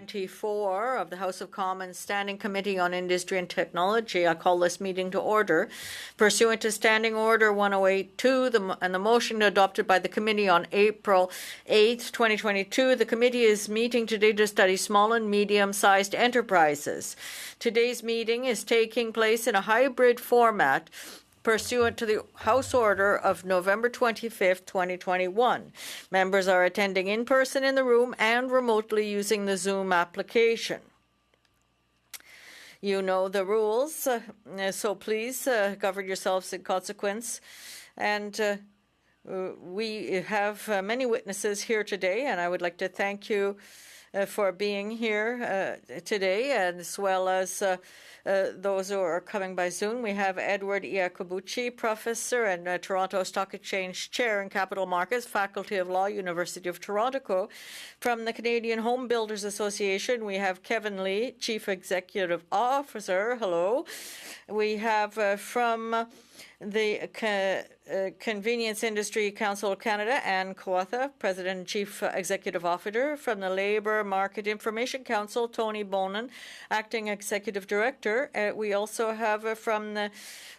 2024 of the House of Commons Standing Committee on Industry and Technology. I call this meeting to order. Pursuant to Standing Order 1082 and the motion adopted by the committee on April 8, 2022, the committee is meeting today to study small and medium-sized enterprises. Today's meeting is taking place in a hybrid format pursuant to the House Order of November 25, 2021. Members are attending in person in the room and remotely using the Zoom application. You know the rules, so please govern yourselves in consequence. And we have many witnesses here today, and I would like to thank you for being here today, as well as those who are coming by Zoom. We have Edward Iacobucci, professor and Toronto Stock Exchange chair in capital markets, Faculty of Law, University of Toronto. From the Canadian Home Builders Association, we have Kevin Lee, Chief Executive Officer. Hello. We have from the Convenience Industry Council of Canada, Anne Kawath, President and Chief Executive Officer. From the Labour Market Information Council, Tony Bonin, Acting Executive Director. We also have from the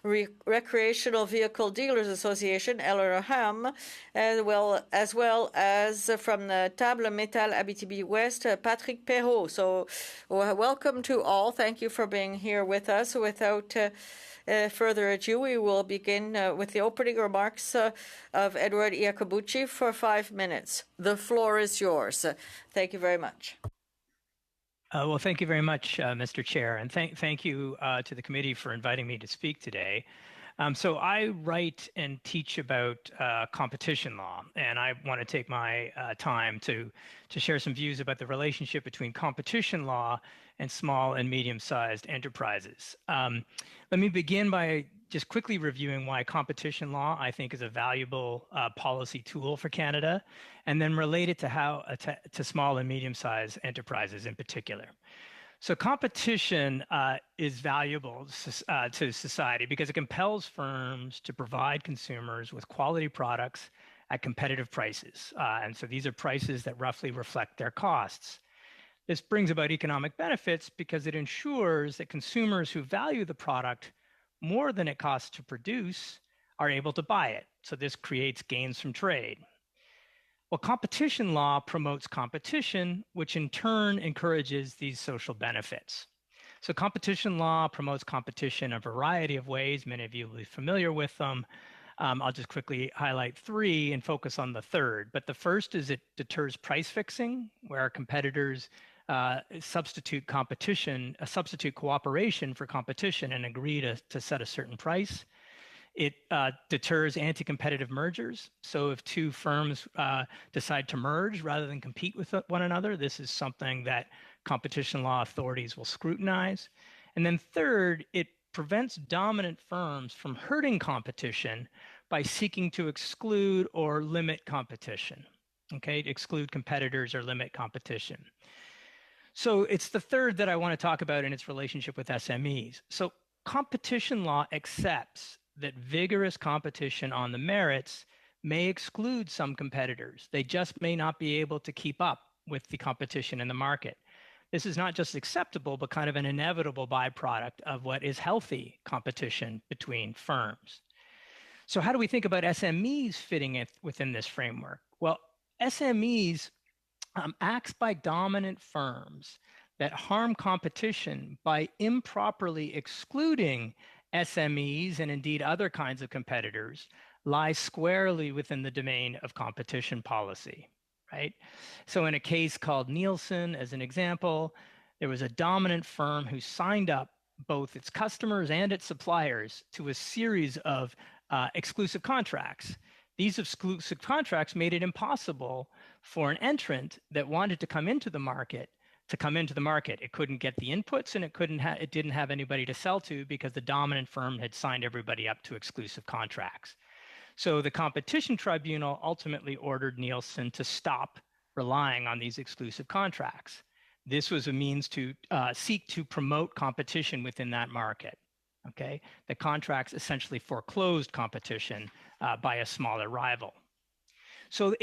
Recreational Vehicle Dealers Association, Eleanor Ham, as well as from the Table Métal Abitibi West, Patrick Perrault. So welcome to all. Thank you for being here with us. Without further ado, we will begin with the opening remarks of Edward Iacobucci for 5 minutes. The floor is yours. Thank you very much. Well, thank you very much, Mr. Chair, and thank you to the committee for inviting me to speak today. So I write and teach about competition law, and I want to take my time to share some views about the relationship between competition law and small and medium-sized enterprises. Let me begin by just quickly reviewing why competition law, I think, is a valuable policy tool for Canada, and then relate it to small and medium-sized enterprises in particular. So competition is valuable to society because it compels firms to provide consumers with quality products at competitive prices. And so these are prices that roughly reflect their costs. This brings about economic benefits because it ensures that consumers who value the product more than it costs to produce are able to buy it. So this creates gains from trade. Well, competition law promotes competition, which in turn encourages these social benefits. So competition law promotes competition in a variety of ways. Many of you will be familiar with them. I'll just quickly highlight 3 and focus on the third. But the first is it deters price fixing, where competitors substitute cooperation for competition and agree to set a certain price. It deters anti-competitive mergers. So if 2 firms decide to merge rather than compete with one another, this is something that competition law authorities will scrutinize. And then third, it prevents dominant firms from hurting competition by seeking to exclude or limit competition. Okay, exclude competitors or limit competition. So it's the third that I want to talk about in its relationship with SMEs. So competition law accepts that vigorous competition on the merits may exclude some competitors. They just may not be able to keep up with the competition in the market. This is not just acceptable, but kind of an inevitable byproduct of what is healthy competition between firms. So how do we think about SMEs fitting within this framework? Well, SMEs acts by dominant firms that harm competition by improperly excluding SMEs and indeed other kinds of competitors lie squarely within the domain of competition policy, right? So in a case called Nielsen, as an example, there was a dominant firm who signed up both its customers and its suppliers to a series of exclusive contracts. These exclusive contracts made it impossible for an entrant that wanted to come into the market to come into the market. It couldn't get the inputs, and it didn't have anybody to sell to because the dominant firm had signed everybody up to exclusive contracts. So the competition tribunal ultimately ordered Nielsen to stop relying on these exclusive contracts. This was a means to seek to promote competition within that market. Okay, the contracts essentially foreclosed competition by a smaller rival. So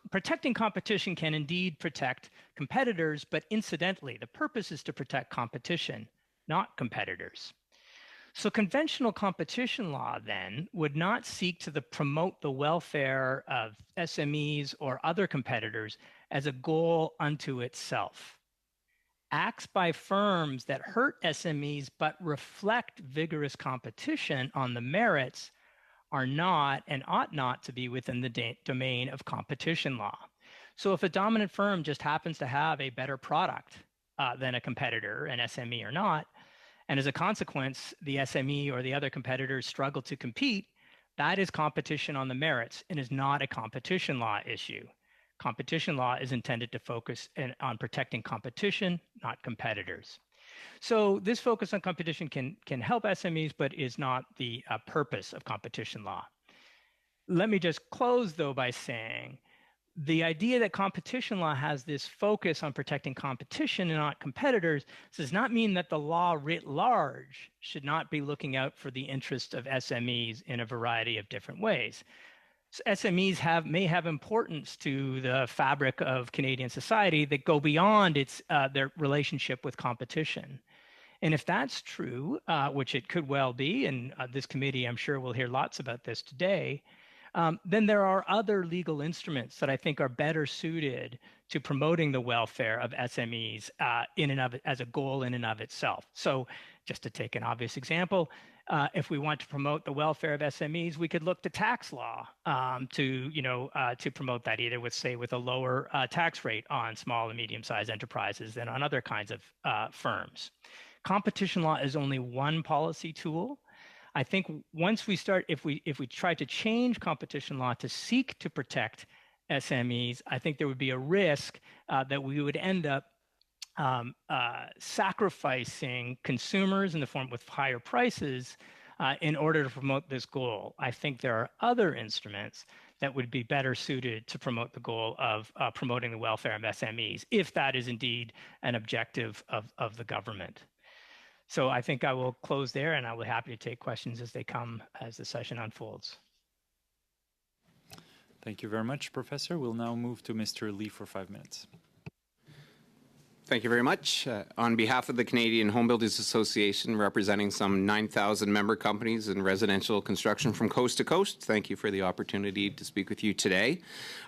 protecting competition can indeed protect competitors, but incidentally, the purpose is to protect competition, not competitors. So conventional competition law then would not seek to promote the welfare of SMEs or other competitors as a goal unto itself. Acts by firms that hurt SMEs but reflect vigorous competition on the merits are not and ought not to be within the domain of competition law. So if a dominant firm just happens to have a better product than a competitor, an SME or not, and as a consequence, the SME or the other competitors struggle to compete, that is competition on the merits and is not a competition law issue. Competition law is intended to focus on protecting competition, not competitors. So this focus on competition can help SMEs, but is not the purpose of competition law. Let me just close, though, by saying the idea that competition law has this focus on protecting competition and not competitors does not mean that the law writ large should not be looking out for the interests of SMEs in a variety of different ways. So SMEs may have importance to the fabric of Canadian society that go beyond their relationship with competition. And if that's true, which it could well be, and this committee, I'm sure, will hear lots about this today, then there are other legal instruments that I think are better suited to promoting the welfare of SMEs as a goal in and of itself. So just to take an obvious example, if we want to promote the welfare of SMEs, we could look to tax law to promote that, either with a lower tax rate on small and medium-sized enterprises than on other kinds of firms. Competition law is only one policy tool. I think once we start, if we try to change competition law to seek to protect SMEs, I think there would be a risk that we would end up sacrificing consumers in the form with higher prices in order to promote this goal. I think there are other instruments that would be better suited to promote the goal of promoting the welfare of SMEs, if that is indeed an objective of the government. So I think I will close there, and I will be happy to take questions as they come as the session unfolds. Thank you very much, Professor. We'll now move to Mr. Lee for 5 minutes. Thank you very much. On behalf of the Canadian Home Builders Association, representing some 9,000 member companies in residential construction from coast to coast, thank you for the opportunity to speak with you today.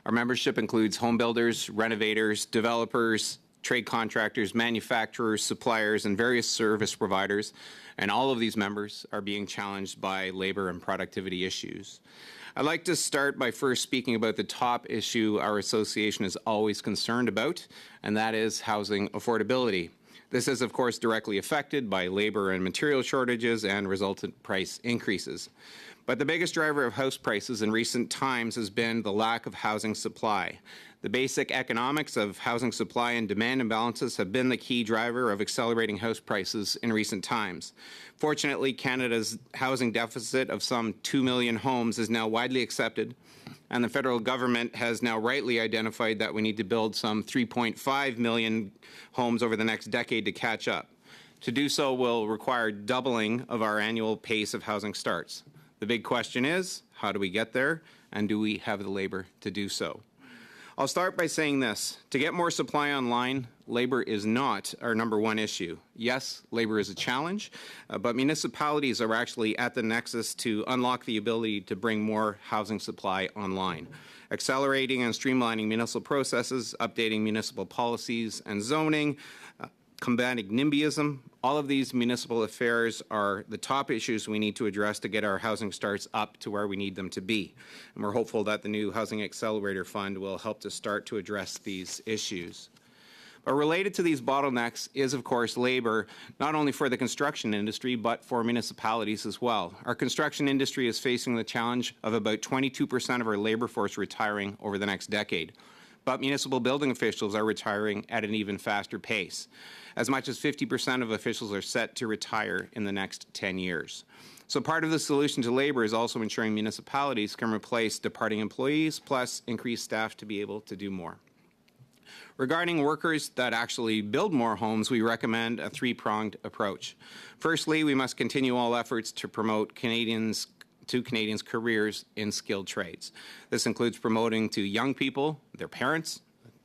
Our membership includes home builders, renovators, developers, trade contractors, manufacturers, suppliers, and various service providers, and all of these members are being challenged by labor and productivity issues. I'd like to start by first speaking about the top issue our association is always concerned about, and that is housing affordability. This is, of course, directly affected by labor and material shortages and resultant price increases. But the biggest driver of house prices in recent times has been the lack of housing supply. The basic economics of housing supply and demand imbalances have been the key driver of accelerating house prices in recent times. Fortunately, Canada's housing deficit of some 2 million homes is now widely accepted, and the federal government has now rightly identified that we need to build some 3.5 million homes over the next decade to catch up. To do so will require doubling of our annual pace of housing starts. The big question is, how do we get there, and do we have the labor to do so? I'll start by saying this. To get more supply online, labor is not our #1 issue. Yes, labor is a challenge, but municipalities are actually at the nexus to unlock the ability to bring more housing supply online. Accelerating and streamlining municipal processes, updating municipal policies and zoning, combating NIMBYism, all of these municipal affairs are the top issues we need to address to get our housing starts up to where we need them to be. And we're hopeful that the new Housing Accelerator Fund will help to start to address these issues. But related to these bottlenecks is, of course, labor, not only for the construction industry, but for municipalities as well. Our construction industry is facing the challenge of about 22% of our labor force retiring over the next decade. But municipal building officials are retiring at an even faster pace. As much as 50% of officials are set to retire in the next 10 years. So part of the solution to labor is also ensuring municipalities can replace departing employees, plus increase staff to be able to do more. Regarding workers that actually build more homes, we recommend a three-pronged approach. Firstly, we must continue all efforts to promote Canadians' to Canadians careers in skilled trades. This includes promoting to young people, their parents,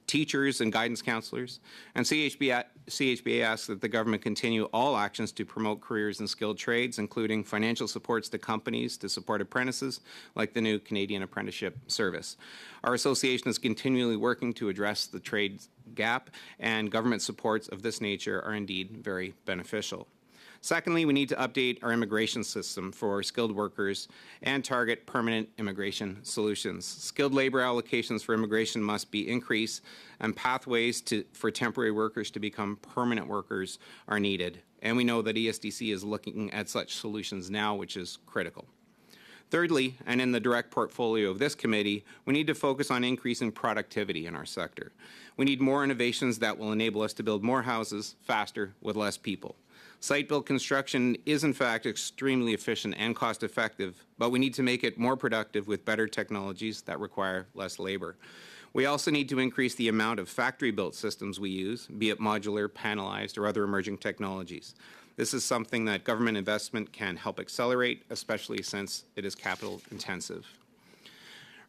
teachers and guidance counselors, and CHBA asks that the government continue all actions to promote careers in skilled trades, including financial supports to companies to support apprentices, like the new Canadian Apprenticeship Service. Our association is continually working to address the trade gap, and government supports of this nature are indeed very beneficial. Secondly, we need to update our immigration system for skilled workers and target permanent immigration solutions. Skilled labor allocations for immigration must be increased, and pathways for temporary workers to become permanent workers are needed. And we know that ESDC is looking at such solutions now, which is critical. Thirdly, and in the direct portfolio of this committee, we need to focus on increasing productivity in our sector. We need more innovations that will enable us to build more houses faster with less people. Site-built construction is, in fact, extremely efficient and cost-effective, but we need to make it more productive with better technologies that require less labor. We also need to increase the amount of factory-built systems we use, be it modular, panelized, or other emerging technologies. This is something that government investment can help accelerate, especially since it is capital-intensive.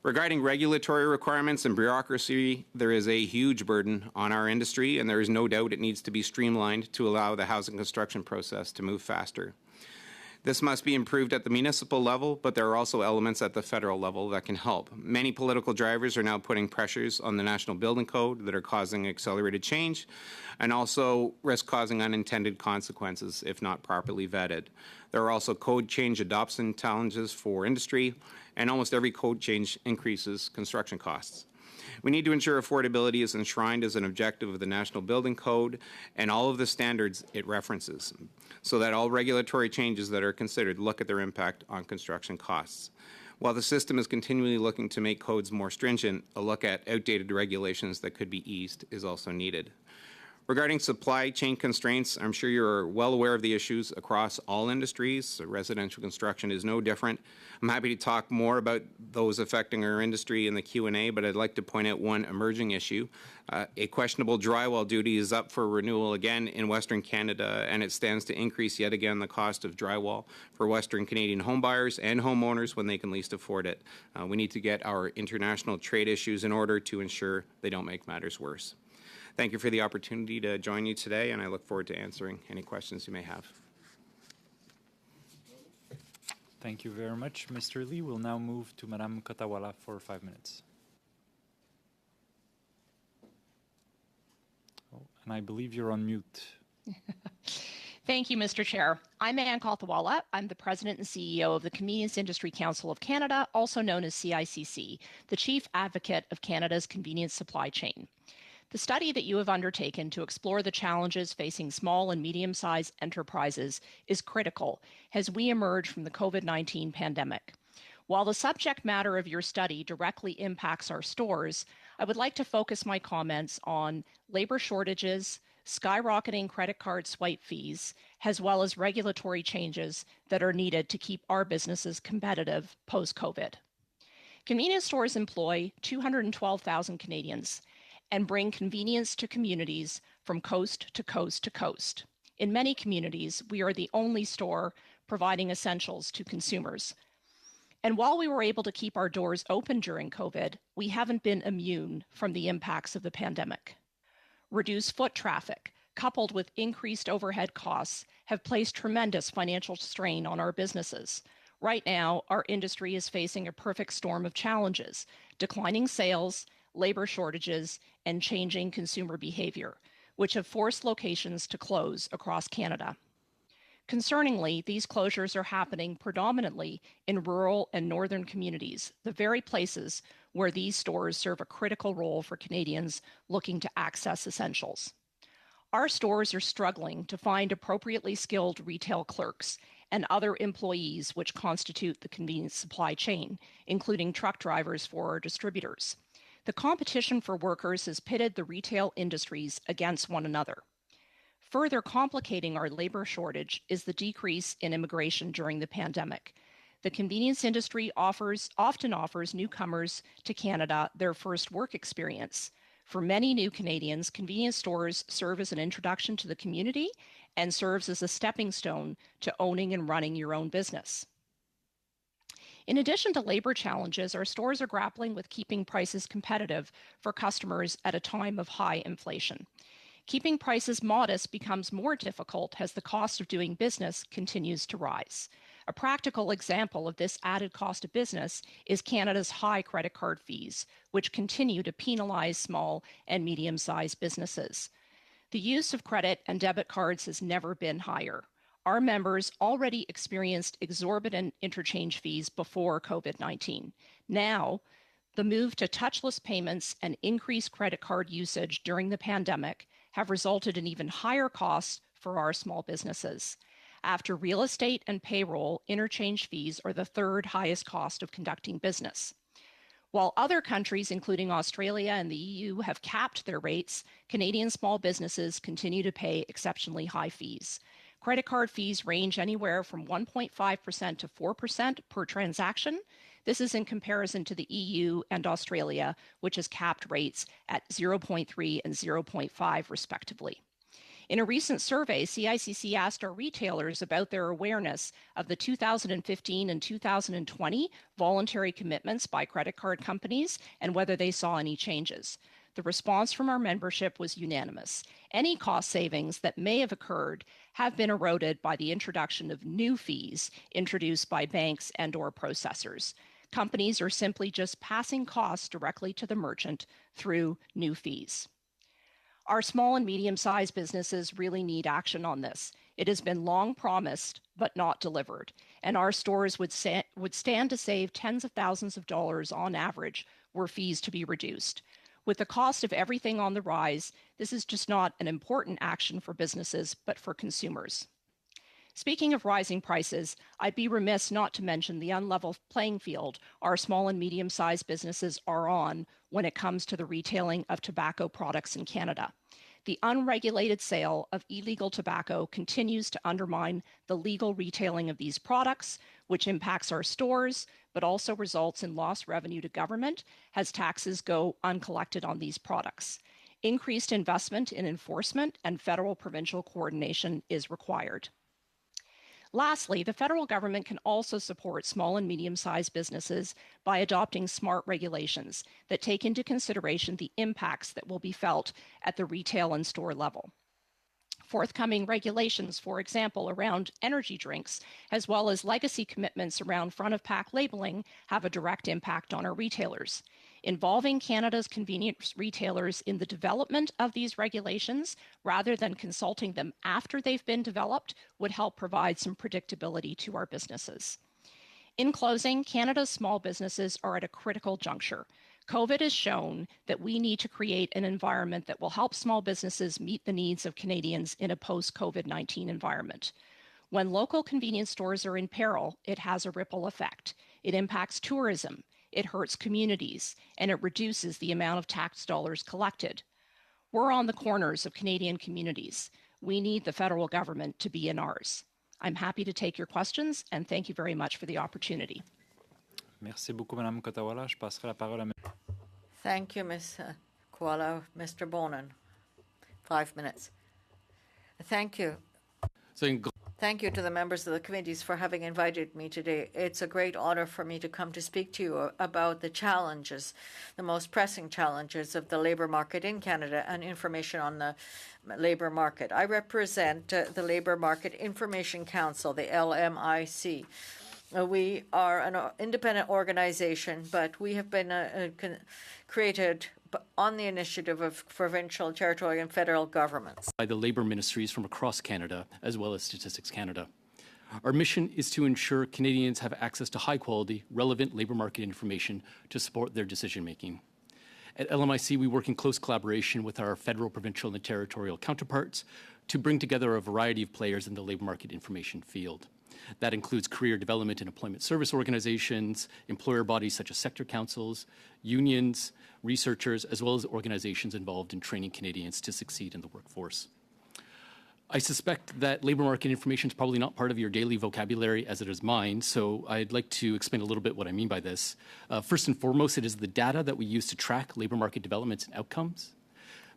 Regarding regulatory requirements and bureaucracy, there is a huge burden on our industry, and there is no doubt it needs to be streamlined to allow the housing construction process to move faster. This must be improved at the municipal level, but there are also elements at the federal level that can help. Many political drivers are now putting pressures on the National Building Code that are causing accelerated change and also risk causing unintended consequences if not properly vetted. There are also code change adoption challenges for industry, and almost every code change increases construction costs. We need to ensure affordability is enshrined as an objective of the National Building Code and all of the standards it references, so that all regulatory changes that are considered look at their impact on construction costs. While the system is continually looking to make codes more stringent, a look at outdated regulations that could be eased is also needed. Regarding supply chain constraints, I'm sure you're well aware of the issues across all industries. Residential construction is no different. I'm happy to talk more about those affecting our industry in the Q&A, but I'd like to point out one emerging issue. A questionable drywall duty is up for renewal again in Western Canada, and it stands to increase yet again the cost of drywall for Western Canadian homebuyers and homeowners when they can least afford it. We need to get our international trade issues in order to ensure they don't make matters worse. Thank you for the opportunity to join you today, and I look forward to answering any questions you may have. Thank you very much, Mr. Lee. We'll now move to Madame Kotawala for 5 minutes. Oh, and I believe you're on mute. Thank you, Mr. Chair. I'm Ann Kalthawala. I'm the President and CEO of the Convenience Industry Council of Canada, also known as CICC, the Chief Advocate of Canada's convenience supply chain. The study that you have undertaken to explore the challenges facing small and medium-sized enterprises is critical as we emerge from the COVID-19 pandemic. While the subject matter of your study directly impacts our stores, I would like to focus my comments on labor shortages, skyrocketing credit card swipe fees, as well as regulatory changes that are needed to keep our businesses competitive post-COVID. Convenience stores employ 212,000 Canadians and bring convenience to communities from coast to coast to coast. In many communities, we are the only store providing essentials to consumers. And while we were able to keep our doors open during COVID, we haven't been immune from the impacts of the pandemic. Reduced foot traffic, coupled with increased overhead costs, have placed tremendous financial strain on our businesses. Right now, our industry is facing a perfect storm of challenges: declining sales, labor shortages, and changing consumer behavior, which have forced locations to close across Canada. Concerningly, these closures are happening predominantly in rural and northern communities, the very places where these stores serve a critical role for Canadians looking to access essentials. Our stores are struggling to find appropriately skilled retail clerks and other employees which constitute the convenience supply chain, including truck drivers for our distributors. The competition for workers has pitted the retail industries against one another. Further complicating our labor shortage is the decrease in immigration during the pandemic. The convenience industry often offers newcomers to Canada their first work experience. For many new Canadians, convenience stores serve as an introduction to the community and serves as a stepping stone to owning and running your own business. In addition to labor challenges, our stores are grappling with keeping prices competitive for customers at a time of high inflation. Keeping prices modest becomes more difficult as the cost of doing business continues to rise. A practical example of this added cost of business is Canada's high credit card fees, which continue to penalize small and medium-sized businesses. The use of credit and debit cards has never been higher. Our members already experienced exorbitant interchange fees before COVID-19. Now, the move to touchless payments and increased credit card usage during the pandemic have resulted in even higher costs for our small businesses. After real estate and payroll, interchange fees are the third highest cost of conducting business. While other countries, including Australia and the EU, have capped their rates, Canadian small businesses continue to pay exceptionally high fees. Credit card fees range anywhere from 1.5% to 4% per transaction. This is in comparison to the EU and Australia, which has capped rates at 0.3 and 0.5 respectively. In a recent survey, CICC asked our retailers about their awareness of the 2015 and 2020 voluntary commitments by credit card companies and whether they saw any changes. The response from our membership was unanimous. Any cost savings that may have occurred have been eroded by the introduction of new fees introduced by banks and/or processors. Companies are simply just passing costs directly to the merchant through new fees. Our small and medium-sized businesses really need action on this. It has been long promised, but not delivered, and our stores would stand to save tens of thousands of dollars on average were fees to be reduced. With the cost of everything on the rise, this is just not an important action for businesses, but for consumers. Speaking of rising prices, I'd be remiss not to mention the unlevel playing field our small and medium-sized businesses are on when it comes to the retailing of tobacco products in Canada. The unregulated sale of illegal tobacco continues to undermine the legal retailing of these products, which impacts our stores, but also results in lost revenue to government as taxes go uncollected on these products. Increased investment in enforcement and federal-provincial coordination is required. Lastly, the federal government can also support small and medium-sized businesses by adopting smart regulations that take into consideration the impacts that will be felt at the retail and store level. Forthcoming regulations, for example, around energy drinks, as well as legacy commitments around front-of-pack labeling, have a direct impact on our retailers. Involving Canada's convenience retailers in the development of these regulations, rather than consulting them after they've been developed, would help provide some predictability to our businesses. In closing, Canada's small businesses are at a critical juncture. COVID has shown that we need to create an environment that will help small businesses meet the needs of Canadians in a post-COVID-19 environment. When local convenience stores are in peril, it has a ripple effect. It impacts tourism, it hurts communities, and it reduces the amount of tax dollars collected. We're on the corners of Canadian communities. We need the federal government to be in ours. I'm happy to take your questions, and thank you very much for the opportunity. Merci beaucoup, Madame Kotawala. Je passerai la parole à Thank you, Ms. Koala. Mr. Bonin, 5 minutes. Thank you. Thank you to the members of the committees for having invited me today. It's a great honor for me to come to speak to you about the challenges, the most pressing challenges of the labour market in Canada and information on the labour market. I represent the Labour Market Information Council, the LMIC. We are an independent organization, but we have been created on the initiative of provincial, territorial, and federal governments. By the labour ministries from across Canada, as well as Statistics Canada. Our mission is to ensure Canadians have access to high-quality, relevant labour market information to support their decision-making. At LMIC, we work in close collaboration with our federal, provincial, and territorial counterparts to bring together a variety of players in the labour market information field. That includes career development and employment service organizations, employer bodies such as sector councils, unions, researchers, as well as organizations involved in training Canadians to succeed in the workforce. I suspect that labour market information is probably not part of your daily vocabulary as it is mine, so I'd like to explain a little bit what I mean by this. First and foremost, it is the data that we use to track labour market developments and outcomes,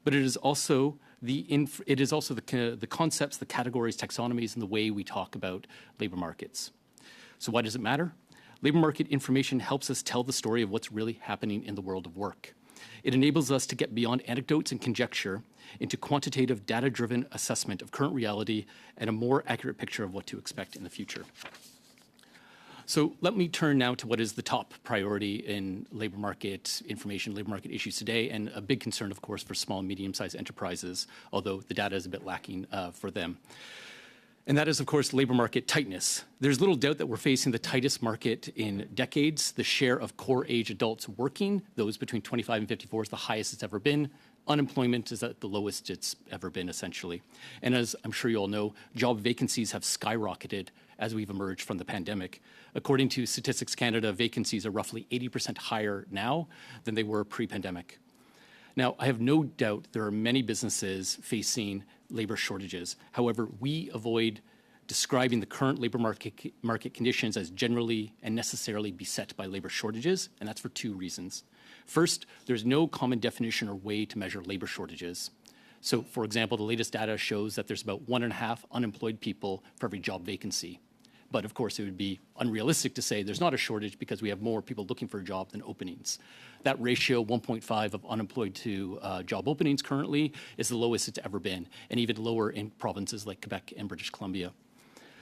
but it is also the concepts, the categories, taxonomies, and the way we talk about labour markets. So why does it matter? Labor market information helps us tell the story of what's really happening in the world of work. It enables us to get beyond anecdotes and conjecture into quantitative, data-driven assessment of current reality and a more accurate picture of what to expect in the future. So let me turn now to what is the top priority in labor market information, labor market issues today, and a big concern, of course, for small and medium-sized enterprises, although the data is a bit lacking for them. And that is, of course, labor market tightness. There's little doubt that we're facing the tightest market in decades. The share of core age adults working, those between 25 and 54, is the highest it's ever been. Unemployment is at the lowest it's ever been, essentially. And as I'm sure you all know, job vacancies have skyrocketed as we've emerged from the pandemic. According to Statistics Canada, vacancies are roughly 80% higher now than they were pre-pandemic. Now, I have no doubt there are many businesses facing labor shortages. However, we avoid describing the current labor market conditions as generally and necessarily beset by labor shortages, and that's for two reasons. First, there's no common definition or way to measure labor shortages. So, for example, the latest data shows that there's about 1.5 unemployed people for every job vacancy. But of course, it would be unrealistic to say there's not a shortage because we have more people looking for a job than openings. That ratio, 1.5 of unemployed to job openings currently, is the lowest it's ever been, and even lower in provinces like Quebec and British Columbia.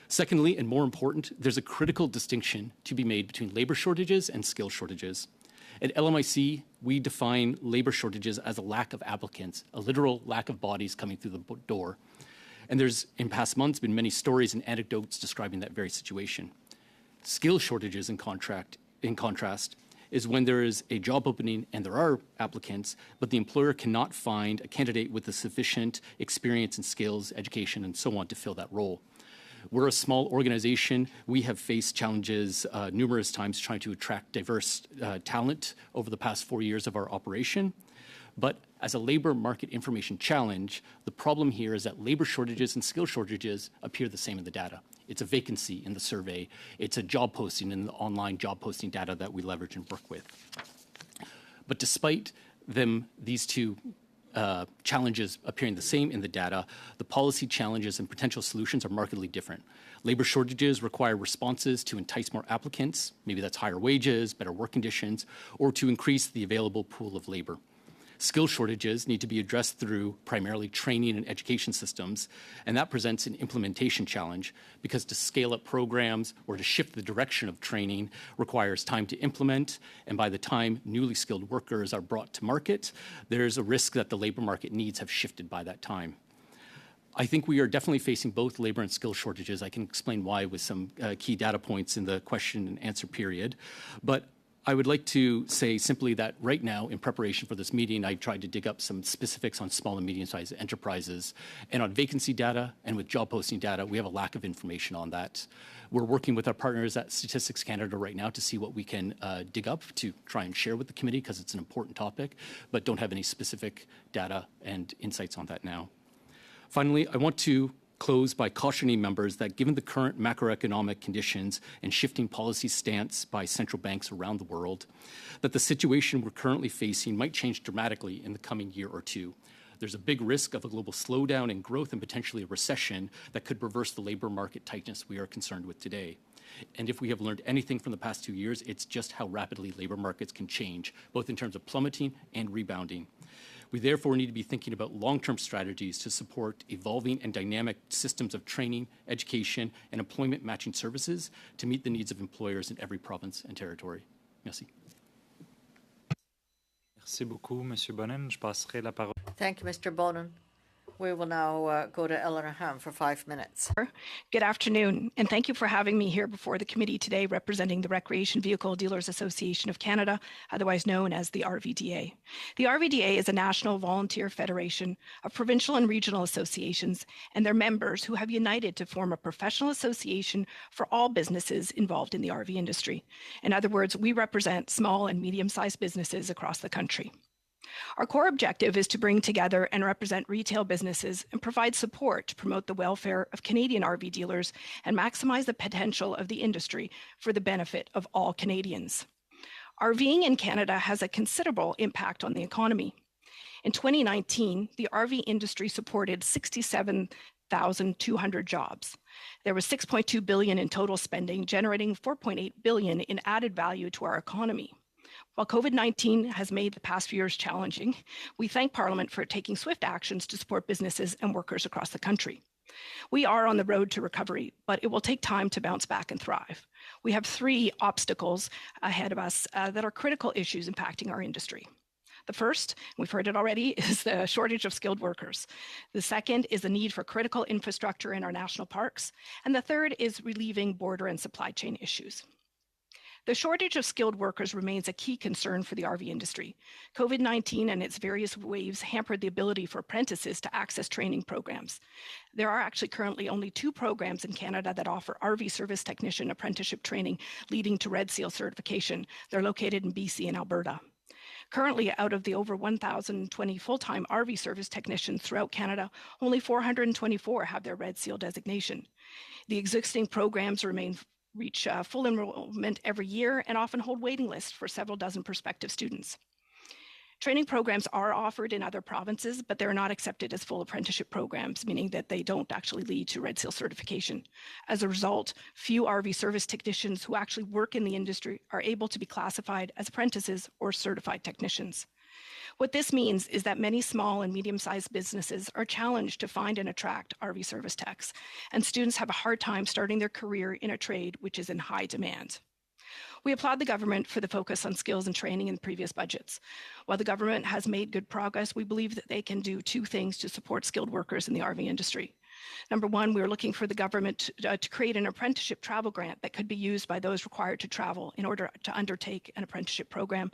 Secondly, and more important, there's a critical distinction to be made between labor shortages and skill shortages. At LMIC, we define labor shortages as a lack of applicants, a literal lack of bodies coming through the door. And there's, in past months, been many stories and anecdotes describing that very situation. Skill shortages, in contrast, is when there is a job opening and there are applicants, but the employer cannot find a candidate with the sufficient experience and skills, education, and so on to fill that role. We're a small organization. We have faced challenges numerous times trying to attract diverse talent over the past 4 years of our operation. But as a labor market information challenge, the problem here is that labor shortages and skill shortages appear the same in the data. It's a vacancy in the survey. It's a job posting in the online job posting data that we leverage and work with. But despite these two challenges appearing the same in the data, the policy challenges and potential solutions are markedly different. Labor shortages require responses to entice more applicants, maybe that's higher wages, better work conditions, or to increase the available pool of labor. Skill shortages need to be addressed through primarily training and education systems, and that presents an implementation challenge because to scale up programs or to shift the direction of training requires time to implement, and by the time newly skilled workers are brought to market, there's a risk that the labor market needs have shifted by that time. I think we are definitely facing both labor and skill shortages. I can explain why with some key data points in the question and answer period, but I would like to say simply that right now, in preparation for this meeting, I tried to dig up some specifics on small and medium-sized enterprises. And on vacancy data and with job posting data, we have a lack of information on that. We're working with our partners at Statistics Canada right now to see what we can dig up to try and share with the committee because it's an important topic, but don't have any specific data and insights on that now. Finally, I want to close by cautioning members that given the current macroeconomic conditions and shifting policy stance by central banks around the world, that the situation we're currently facing might change dramatically in the coming year or two. There's a big risk of a global slowdown in growth and potentially a recession that could reverse the labor market tightness we are concerned with today. And if we have learned anything from the past 2 years, it's just how rapidly labor markets can change, both in terms of plummeting and rebounding. We therefore need to be thinking about long-term strategies to support evolving and dynamic systems of training, education, and employment matching services to meet the needs of employers in every province and territory. Merci. Merci beaucoup, Monsieur Bonin. Je passerai la parole. Thank you, Mr. Bonin. We will now go to Eleanor Ham for 5 minutes. Good afternoon, and thank you for having me here before the committee today representing the Recreation Vehicle Dealers Association of Canada, otherwise known as the RVDA. The RVDA is a national volunteer federation of provincial and regional associations and their members who have united to form a professional association for all businesses involved in the RV industry. In other words, we represent small and medium-sized businesses across the country. Our core objective is to bring together and represent retail businesses and provide support to promote the welfare of Canadian RV dealers and maximize the potential of the industry for the benefit of all Canadians. RVing in Canada has a considerable impact on the economy. In 2019, the RV industry supported 67 1,200 jobs. There was $6.2 billion in total spending, generating $4.8 billion in added value to our economy. While COVID-19 has made the past few years challenging, we thank Parliament for taking swift actions to support businesses and workers across the country. We are on the road to recovery, but it will take time to bounce back and thrive. We have 3 obstacles ahead of us that are critical issues impacting our industry. The first, we've heard it already, is the shortage of skilled workers. The second is the need for critical infrastructure in our national parks. And the third is relieving border and supply chain issues. The shortage of skilled workers remains a key concern for the RV industry. COVID-19 and its various waves hampered the ability for apprentices to access training programs. There are actually currently only 2 programs in Canada that offer RV service technician apprenticeship training leading to Red Seal certification. They're located in BC and Alberta. Currently, out of the over 1,020 full-time RV service technicians throughout Canada, only 424 have their Red Seal designation. The existing programs reach full enrollment every year and often hold waiting lists for several dozen prospective students. Training programs are offered in other provinces, but they're not accepted as full apprenticeship programs, meaning that they don't actually lead to Red Seal certification. As a result, few RV service technicians who actually work in the industry are able to be classified as apprentices or certified technicians. What this means is that many small and medium-sized businesses are challenged to find and attract RV service techs, and students have a hard time starting their career in a trade which is in high demand. We applaud the government for the focus on skills and training in previous budgets. While the government has made good progress, we believe that they can do 2 things to support skilled workers in the RV industry. Number 1, we're looking for the government to create an apprenticeship travel grant that could be used by those required to travel in order to undertake an apprenticeship program.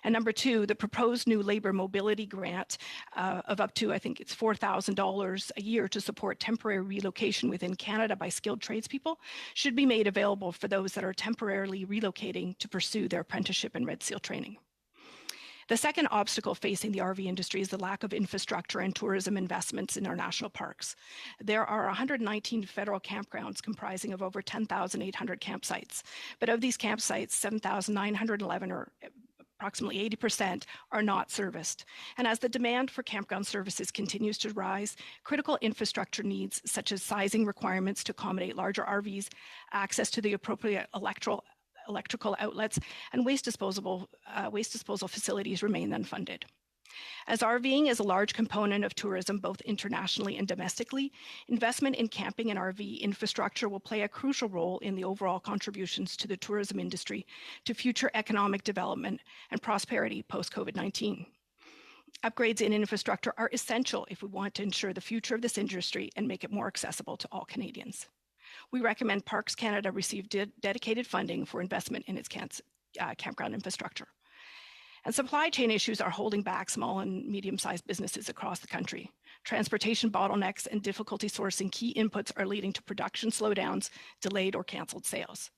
And number 2, the proposed new labor mobility grant of up to, I think it's $4,000 a year to support temporary relocation within Canada by skilled tradespeople should be made available for those that are temporarily relocating to pursue their apprenticeship and Red Seal training. The second obstacle facing the RV industry is the lack of infrastructure and tourism investments in our national parks. There are 119 federal campgrounds comprising of over 10,800 campsites. But of these campsites, 7,911, or approximately 80%, are not serviced. And as the demand for campground services continues to rise, critical infrastructure needs such as sizing requirements to accommodate larger RVs, access to the appropriate electrical outlets, and waste disposal facilities remain unfunded. As RVing is a large component of tourism both internationally and domestically, investment in camping and RV infrastructure will play a crucial role in the overall contributions to the tourism industry, to future economic development and prosperity post-COVID-19. Upgrades in infrastructure are essential if we want to ensure the future of this industry and make it more accessible to all Canadians. We recommend Parks Canada receive dedicated funding for investment in its campground infrastructure. And supply chain issues are holding back small and medium-sized businesses across the country. Transportation bottlenecks and difficulty sourcing key inputs are leading to production slowdowns, delayed or canceled sales.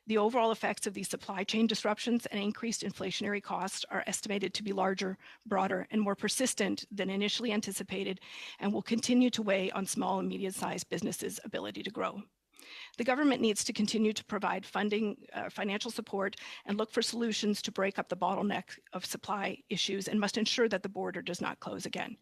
The overall effects of these supply chain disruptions and increased inflationary costs are estimated to be larger, broader, and more persistent than initially anticipated, and will continue to weigh on small and medium-sized businesses' ability to grow. The government needs to continue to provide funding, financial support, and look for solutions to break up the bottleneck of supply issues, and must ensure that the border does not close again.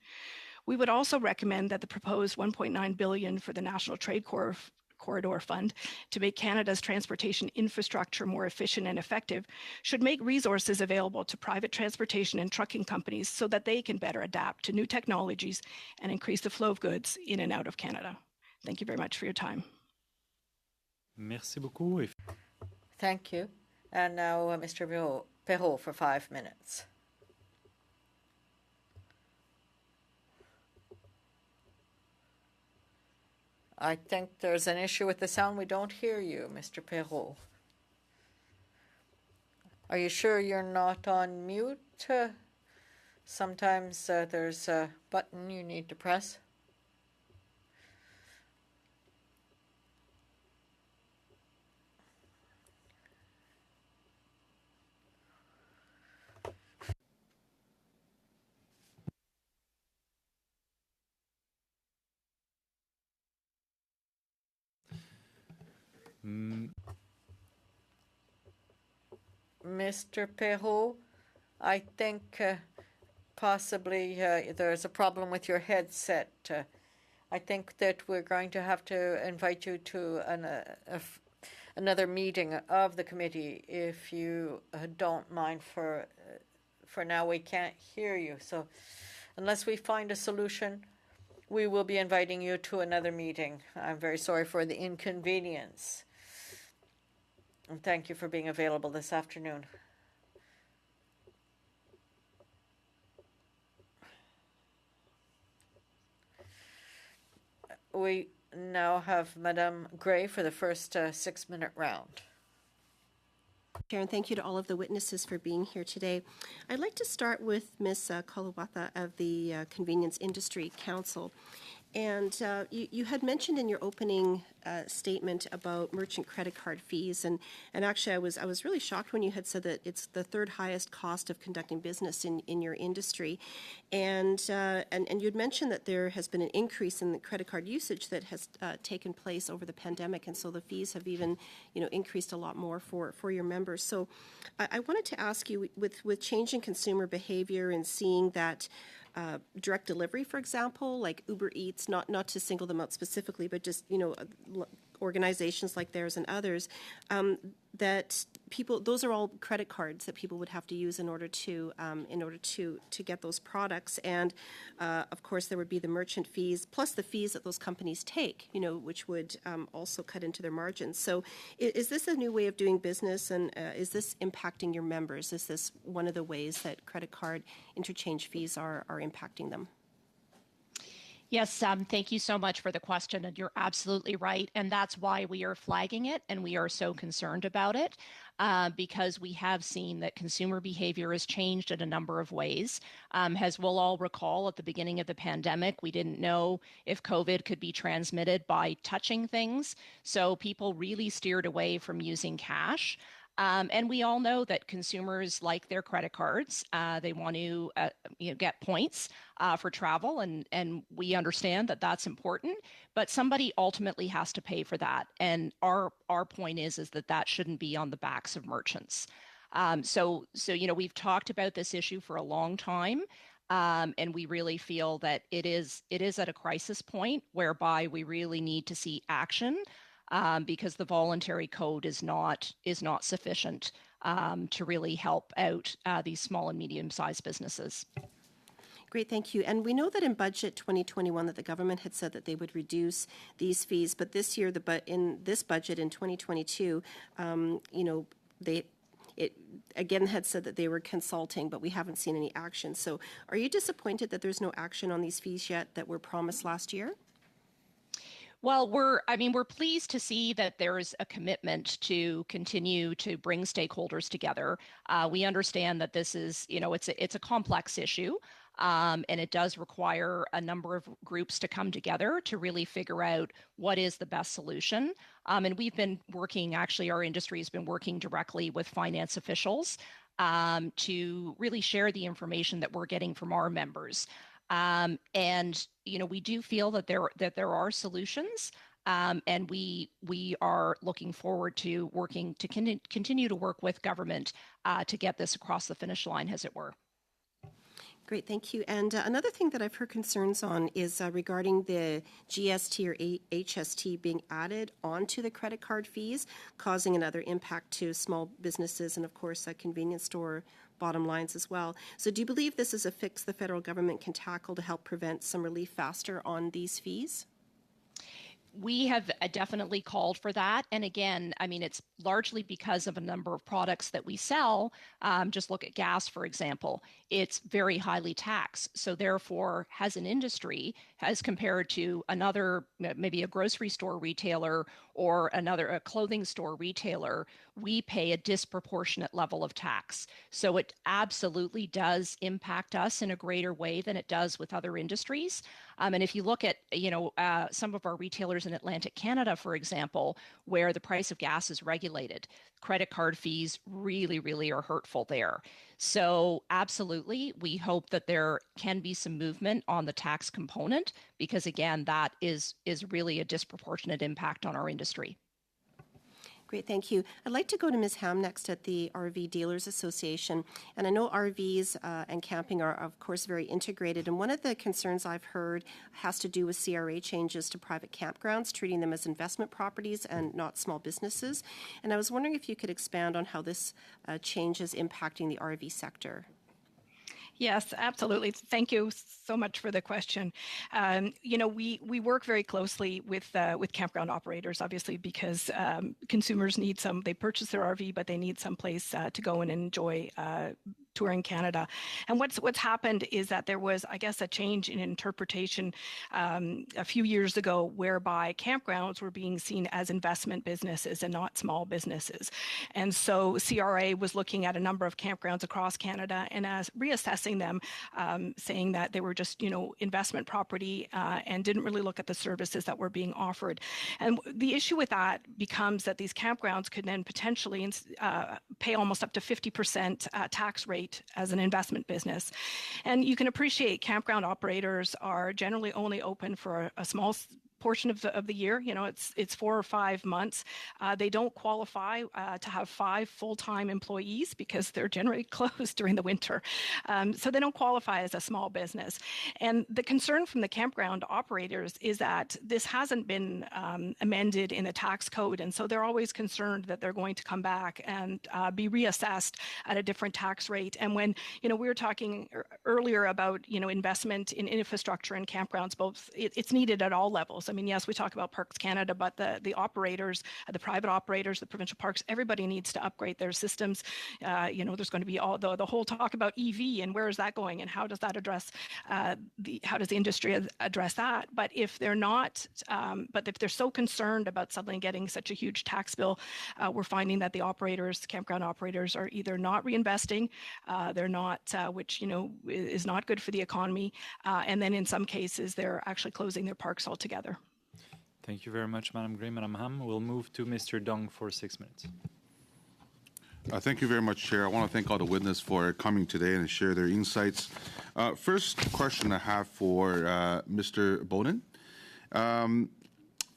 We would also recommend that the proposed $1.9 billion for the National Trade Corridor Fund to make Canada's transportation infrastructure more efficient and effective should make resources available to private transportation and trucking companies so that they can better adapt to new technologies and increase the flow of goods in and out of Canada. Thank you very much for your time. Merci beaucoup. Thank you. And now Mr. Perrault for 5 minutes. I think there's an issue with the sound. We don't hear you, Mr. Perrault. Are you sure you're not on mute? Sometimes there's a button you need to press. Mr. Perrault, I think possibly there's a problem with your headset. I think that we're going to have to invite you to another meeting of the committee if you don't mind. For now, we can't hear you. So unless we find a solution, we will be inviting you to another meeting. I'm very sorry for the inconvenience. And thank you for being available this afternoon. We now have Madame Gray for the first 6-minute round. Chair, and thank you to all of the witnesses for being here today. I'd like to start with Ms. Kalawatha of the Convenience Industry Council. And you had mentioned in your opening statement about merchant credit card fees, and actually I was really shocked when you had said that it's the third highest cost of conducting business in your industry, and you'd mentioned that there has been an increase in the credit card usage that has taken place over the pandemic, and so the fees have even increased a lot more for your members. So I wanted to ask you, with changing consumer behavior and seeing that direct delivery, for example, like Uber Eats, not to single them out specifically, but just, organizations like theirs and others, that people, those are all credit cards that people would have to use in order to get those products. And of course, there would be the merchant fees plus the fees that those companies take, which would also cut into their margins. So is this a new way of doing business, and is this impacting your members? Is this one of the ways that credit card interchange fees are impacting them? Yes, thank you so much for the question, and you're absolutely right. And that's why we are flagging it, and we are so concerned about it, because we have seen that consumer behavior has changed in a number of ways. As we'll all recall, at the beginning of the pandemic, we didn't know if COVID could be transmitted by touching things, so people really steered away from using cash. And we all know that consumers like their credit cards. They want to get points for travel, and we understand that that's important. But somebody ultimately has to pay for that. And our point is that shouldn't be on the backs of merchants. So we've talked about this issue for a long time. And we really feel that it is at a crisis point whereby we really need to see action. Because the voluntary code is not sufficient to really help out these small and medium-sized businesses. Great, thank you. And we know that in budget 2021 that the government had said that they would reduce these fees, but this year, in this budget in 2022, they again had said that they were consulting, but we haven't seen any action. So are you disappointed that there's no action on these fees yet that were promised last year? Well, we're pleased to see that there's a commitment to continue to bring stakeholders together. We understand that this is, it's a complex issue, and it does require a number of groups to come together to really figure out what is the best solution. And we've been working, actually, our industry has been working directly with finance officials to really share the information that we're getting from our members. And we do feel that there are solutions, and we are looking forward to working to continue to work with government to get this across the finish line, as it were. Great, thank you. And another thing that I've heard concerns on is regarding the GST or HST being added onto the credit card fees, causing another impact to small businesses and, of course, convenience store bottom lines as well. So do you believe this is a fix the federal government can tackle to help prevent some relief faster on these fees? We have definitely called for that. And again, it's largely because of a number of products that we sell. Just look at gas, for example. It's very highly taxed. So therefore, as an industry, as compared to another, maybe a grocery store retailer or a clothing store retailer, we pay a disproportionate level of tax. So it absolutely does impact us in a greater way than it does with other industries. And if you look at, some of our retailers in Atlantic Canada, for example, where the price of gas is regulated, credit card fees really, really are hurtful there. So absolutely, we hope that there can be some movement on the tax component, because again, that is really a disproportionate impact on our industry. Great, thank you. I'd like to go to Ms. Ham next at the RV Dealers Association. And I know RVs and camping are, of course, very integrated. And one of the concerns I've heard has to do with CRA changes to private campgrounds, treating them as investment properties and not small businesses. And I was wondering if you could expand on how this change is impacting the RV sector. Yes, absolutely. Thank you so much for the question. We work very closely with campground operators, obviously, because consumers need they purchase their RV, but they need some place to go and enjoy touring Canada. And what's happened is that there was, I guess, a change in interpretation a few years ago, whereby campgrounds were being seen as investment businesses and not small businesses. And so CRA was looking at a number of campgrounds across Canada and as reassessing them, saying that they were just, investment property and didn't really look at the services that were being offered. And the issue with that becomes that these campgrounds could then potentially pay almost up to 50% tax rate as an investment business. And you can appreciate campground operators are generally only open for a small portion of the year. It's 4 or 5 months. They don't qualify to have 5 full-time employees because they're generally closed during the winter. So they don't qualify as a small business. And the concern from the campground operators is that this hasn't been amended in the tax code. And so they're always concerned that they're going to come back and be reassessed at a different tax rate. And when, we were talking earlier about, investment in infrastructure and campgrounds, both it's needed at all levels. I mean, yes, we talk about Parks Canada, but the operators, the private operators, the provincial parks, everybody needs to upgrade their systems. There's going to be all the whole talk about EV and where is that going and how does that address how does the industry address that? But if they're not, but if they're so concerned about suddenly getting such a huge tax bill, we're finding that the campground operators are either not reinvesting, they're not, which is not good for the economy, and then in some cases they're actually closing their parks altogether. Thank you very much, Madam Gray. Madam Ham, we'll move to Mr. Dong for 6 minutes. Thank you very much, Chair. I want to thank all the witnesses for coming today and share their insights. First question I have for Mr. Bowden.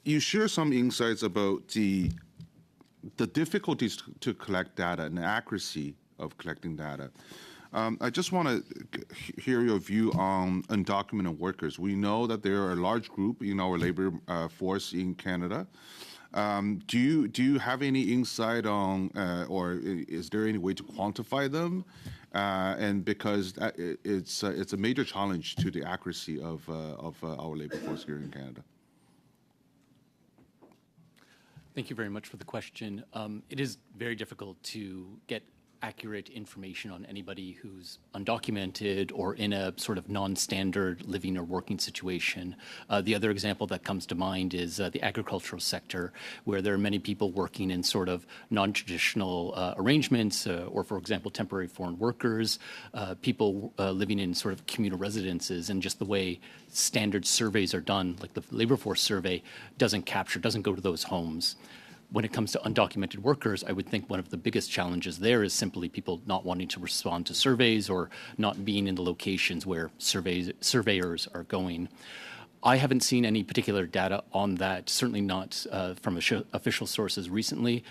You share some insights about the difficulties to collect data and the accuracy of collecting data. I just want to hear your view on undocumented workers. We know that there are a large group in our labor force in Canada. Do you have any insight on, or is there any way to quantify them? And because it's a major challenge to the accuracy of our labor force here in Canada. Thank you very much for the question. It is very difficult to get accurate information on anybody who's undocumented or in a sort of non-standard living or working situation. The other example that comes to mind is the agricultural sector, where there are many people working in sort of non-traditional arrangements, or for example, temporary foreign workers, people living in sort of communal residences, and just the way standard surveys are done, like the labor force survey, doesn't go to those homes. When it comes to undocumented workers, I would think one of the biggest challenges there is simply people not wanting to respond to surveys or not being in the locations where surveyors are going. I haven't seen any particular data on that, certainly not from official sources recently.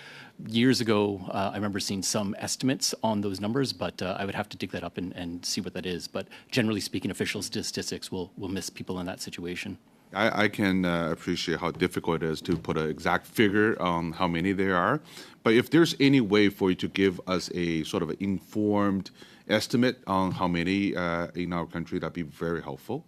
Years ago, I remember seeing some estimates on those numbers, but I would have to dig that up and see what that is. But generally speaking, official statistics will miss people in that situation. I can appreciate how difficult it is to put an exact figure on how many there are. But if there's any way for you to give us a sort of informed estimate on how many in our country, that'd be very helpful.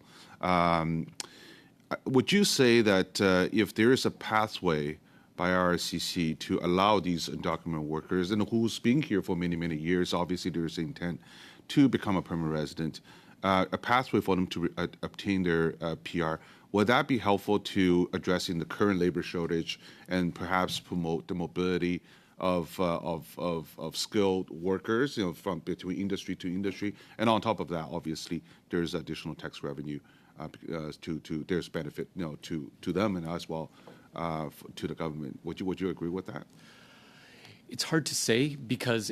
Would you say that if there is a pathway by RRCC to allow these undocumented workers, and who's been here for many, many years, obviously there's intent to become a permanent resident, a pathway for them to obtain their PR, would that be helpful to addressing the current labor shortage and perhaps promote the mobility of skilled workers, from between industry to industry? And on top of that, obviously, there's additional tax revenue to there's benefit, to them and as well to the government. Would you agree with that? It's hard to say because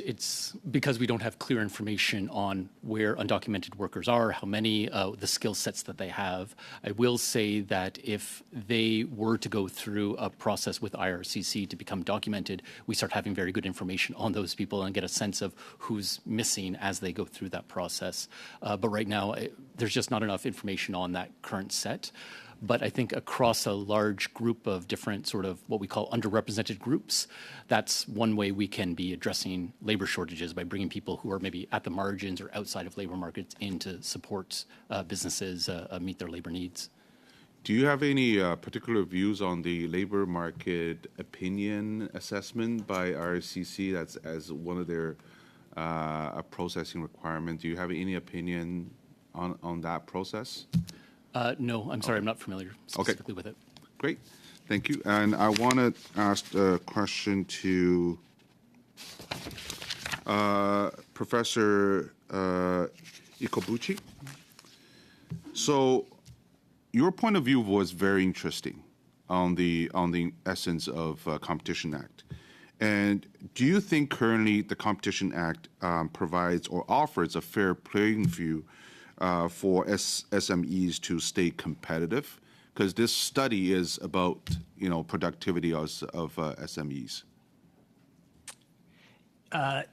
we don't have clear information on where undocumented workers are, how many, the skill sets that they have. I will say that if they were to go through a process with IRCC to become documented, we start having very good information on those people and get a sense of who's missing as they go through that process. But right now, there's just not enough information on that current set. But I think across a large group of different sort of what we call underrepresented groups, that's one way we can be addressing labor shortages by bringing people who are maybe at the margins or outside of labor markets in to support businesses meet their labor needs. Do you have any particular views on the labor market opinion assessment by RCC? That's as one of their processing requirements. Do you have any opinion on that process? No, I'm sorry, I'm not familiar specifically with it. Great, thank you. And I want to ask a question to Professor Ikobuchi. So your point of view was very interesting on the essence of Competition Act. And do you think currently the Competition Act provides or offers a fair playing field for SMEs to stay competitive? Because this study is about, productivity of SMEs.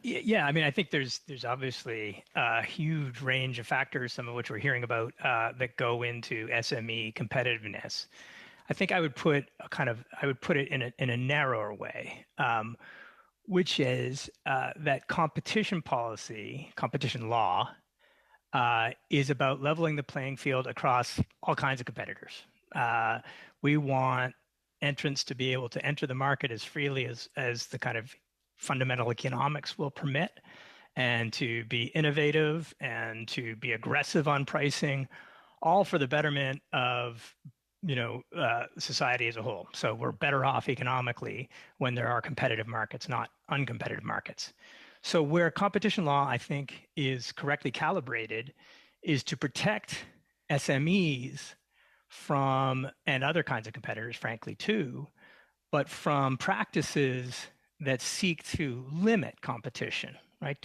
Yeah, I mean, I think there's obviously a huge range of factors, some of which we're hearing about, that go into SME competitiveness. I think I would put it in a narrower way, which is that competition policy, competition law, is about leveling the playing field across all kinds of competitors. We want entrants to be able to enter the market as freely as the kind of fundamental economics will permit, and to be innovative and to be aggressive on pricing, all for the betterment of society as a whole. So we're better off economically when there are competitive markets, not uncompetitive markets. So where competition law, I think, is correctly calibrated is to protect SMEs from, and other kinds of competitors, frankly, too, but from practices that seek to limit competition, right?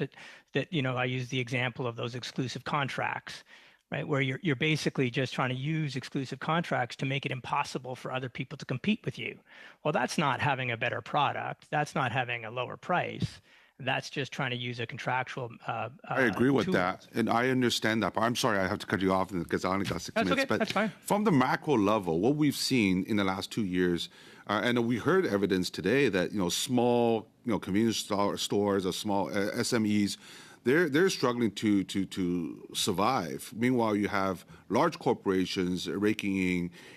That I use the example of those exclusive contracts, right? Where you're basically just trying to use exclusive contracts to make it impossible for other people to compete with you. Well, that's not having a better product. That's not having a lower price. That's just trying to use a contractual I agree with that, and I understand that. But I'm sorry, I have to cut you off because I only got 6 minutes. Okay, but that's fine. From the macro level, what we've seen in the last 2 years, and we heard evidence today that small convenience stores or small SMEs, they're struggling to survive. Meanwhile, you have large corporations raking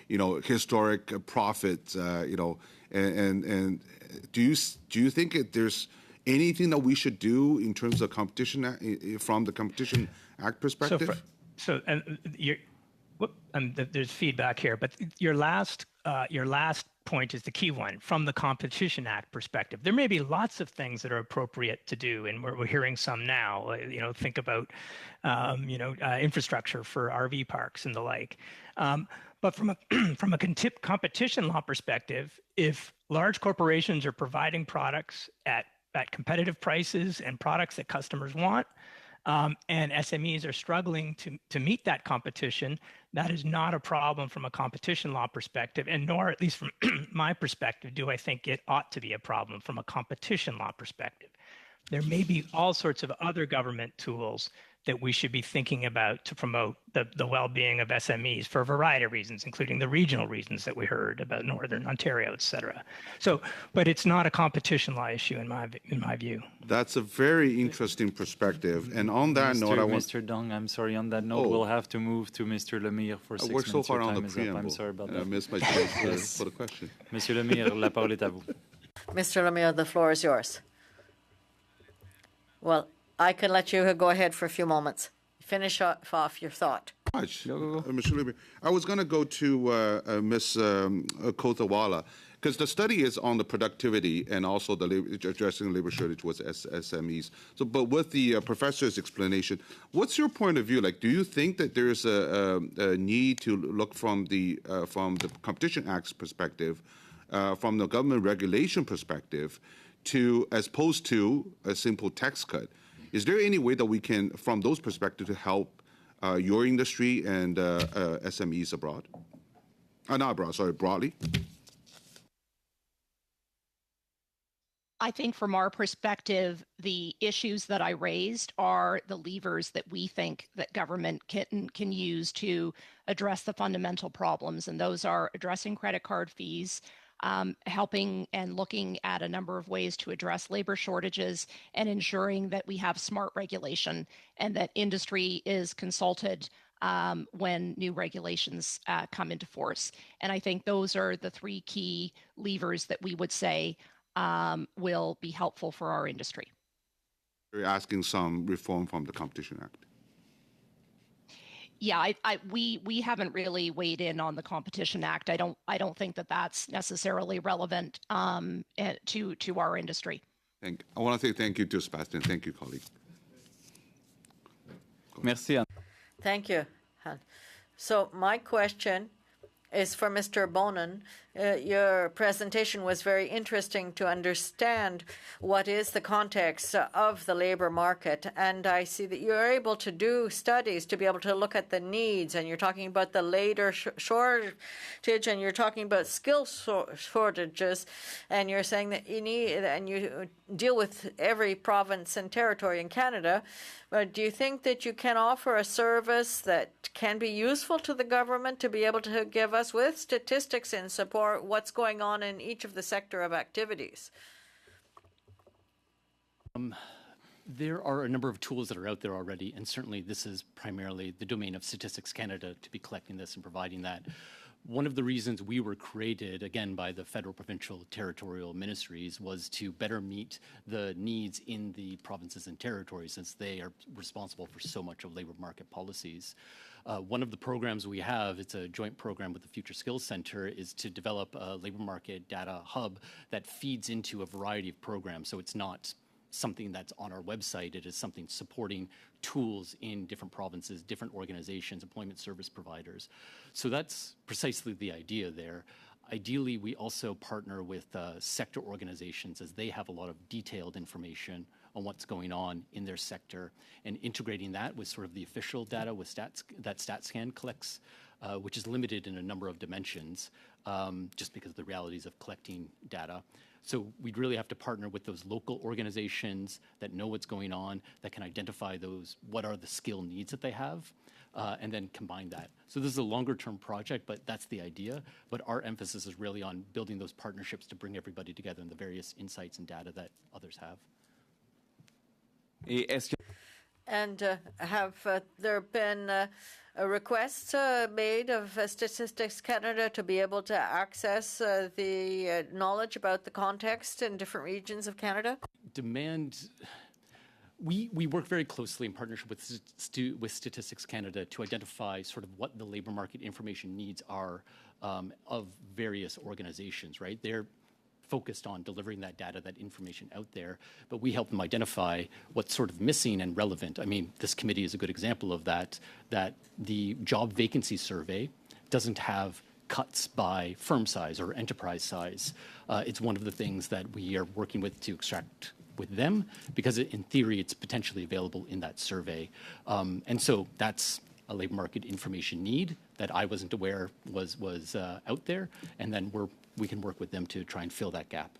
in historic profits. And do you think there's anything that we should do in terms of competition from the Competition Act perspective? There's feedback here, but your last point is the key one. From the Competition Act perspective, there may be lots of things that are appropriate to do, and we're hearing some now. Think about infrastructure for RV parks and the like. But from a competition law perspective, if large corporations are providing products at competitive prices and products that customers want, and SMEs are struggling to meet that competition, that is not a problem from a competition law perspective, and nor, at least from my perspective, do I think it ought to be a problem from a competition law perspective. There may be all sorts of other government tools that we should be thinking about to promote the well-being of SMEs for a variety of reasons, including the regional reasons that we heard about Northern Ontario, et cetera. So, but it's not a competition law issue in my view. That's a very interesting perspective. And on that note, Mr. Dong, I'm sorry. On that note, we'll have to move to Mr. Lemire for 6 minutes. We're so far Your on the time is up. preamble. I'm sorry about that. I missed my chance for the question. Monsieur Lemire, la parole est à vous. Mr. Lemire, the floor is yours. Well, I can let you go ahead for a few moments. Finish off your thought. I was going to go to Ms. Kothawala, because the study is on the productivity and also addressing labor shortage with SMEs. So, but with the professor's explanation, what's your point of view? Like, do you think that there's a need to look from the Competition Act's perspective, from the government regulation perspective, to as opposed to a simple tax cut. Is there any way that we can, from those perspectives, to help your industry and SMEs abroad? Not abroad, sorry, broadly. I think from our perspective, the issues that I raised are the levers that we think that government can use to address the fundamental problems. And those are addressing credit card fees, helping and looking at a number of ways to address labor shortages, and ensuring that we have smart regulation and that industry is consulted when new regulations come into force. And I think those are the three key levers that we would say will be helpful for our industry. You're asking some reform from the Competition Act. Yeah, we haven't really weighed in on the Competition Act. I don't think that that's necessarily relevant to our industry. I want to say thank you to Sebastian. Thank you, colleague. Merci. Thank you. So my question is for Mr. Bonin. Your presentation was very interesting to understand what is the context of the labor market. And I see that you're able to do studies to be able to look at the needs. And you're talking about the labor shortage, and you're talking about skill shortages. And you're saying that you need, and you deal with every province and territory in Canada. But do you think that you can offer a service that can be useful to the government to be able to give us with statistics and support what's going on in each of the sector of activities? There are a number of tools that are out there already, and certainly this is primarily the domain of Statistics Canada to be collecting this and providing that. One of the reasons we were created, again, by the federal, provincial, territorial ministries was to better meet the needs in the provinces and territories, since they are responsible for so much of labor market policies. One of the programs we have, it's a joint program with the Future Skills Center, is to develop a labor market data hub that feeds into a variety of programs. So it's not something that's on our website. It is something supporting tools in different provinces, different organizations, employment service providers. So that's precisely the idea there. Ideally, we also partner with sector organizations, as they have a lot of detailed information on what's going on in their sector, and integrating that with sort of the official data with that StatsCan collects, which is limited in a number of dimensions, just because of the realities of collecting data. So we'd really have to partner with those local organizations that know what's going on, that can identify those, what are the skill needs that they have, and then combine that. So this is a longer term project, but that's the idea. But our emphasis is really on building those partnerships to bring everybody together and the various insights and data that others have. And have there been requests made of Statistics Canada to be able to access the knowledge about the context in different regions of Canada? Demand. We work very closely in partnership with Statistics Canada to identify sort of what the labor market information needs are of various organizations, right? They're focused on delivering that data, that information out there, but we help them identify what's sort of missing and relevant. I mean, this committee is a good example of that, that the job vacancy survey doesn't have cuts by firm size or enterprise size. It's one of the things that we are working with to extract with them, because in theory, it's potentially available in that survey. And so that's a labor market information need that I wasn't aware was out there, and then we can work with them to try and fill that gap.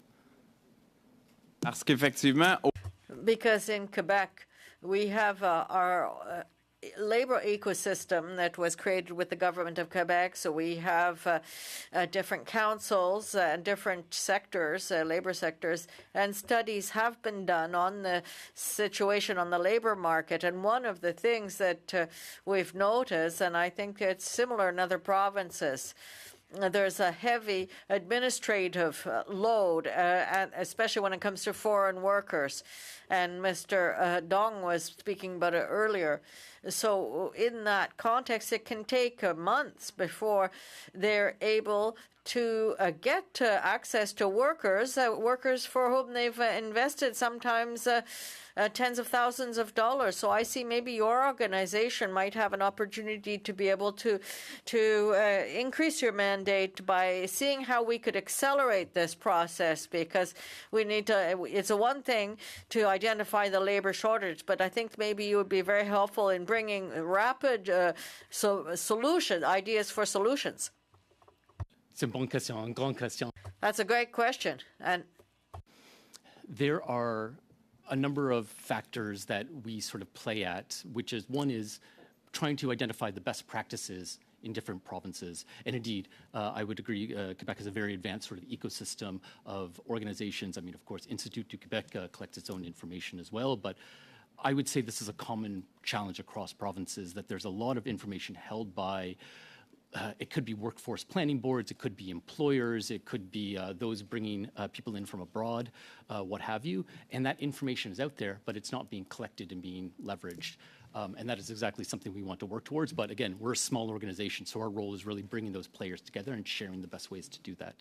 Because in Quebec, we have our labor ecosystem that was created with the government of Quebec. So we have different councils and different sectors, labor sectors, and studies have been done on the situation on the labor market. And one of the things that we've noticed, and I think it's similar in other provinces, there's a heavy administrative load, especially when it comes to foreign workers. And Mr. Dong was speaking about it earlier. So in that context, it can take months before they're able to get access to workers, workers for whom they've invested sometimes tens of thousands of dollars. So I see maybe your organization might have an opportunity to be able to increase your mandate by seeing how we could accelerate this process, because we need to. It's a one thing to identify the labor shortage, but I think maybe you would be very helpful in bringing rapid solution ideas for solutions. C'est une bonne question, une grande question. That's a great question, and there are a number of factors that we sort of play at, which is one is trying to identify the best practices in different provinces. And indeed, I would agree, Quebec has a very advanced sort of ecosystem of organizations. I mean, of course, Institut du Québec collects its own information as well, but I would say this is a common challenge across provinces, that there's a lot of information held by it could be workforce planning boards, it could be employers, it could be those bringing people in from abroad, what have you. And that information is out there, but it's not being collected and being leveraged. And that is exactly something we want to work towards. But again, we're a small organization, so our role is really bringing those players together and sharing the best ways to do that.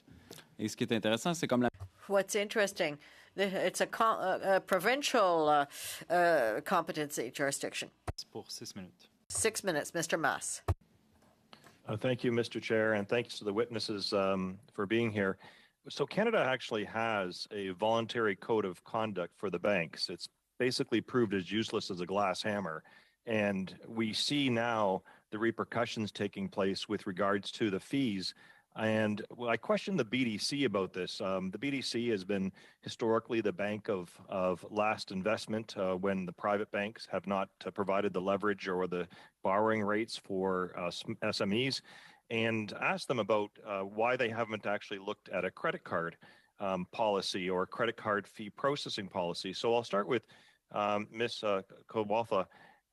Et ce qui est intéressant, c'est comme la... What's interesting, it's a provincial competency jurisdiction. Pour 6 minutes. 6 minutes, Mr. Mass. Thank you, Mr. Chair, and thanks to the witnesses for being here. So Canada actually has a voluntary code of conduct for the banks. It's basically proved as useless as a glass hammer. And we see now the repercussions taking place with regards to the fees. And I question the BDC about this. The BDC has been historically the bank of last investment when the private banks have not provided the leverage or the borrowing rates for SMEs, and asked them about why they haven't actually looked at a credit card policy or credit card fee processing policy. So I'll start with Ms. Kowaltha.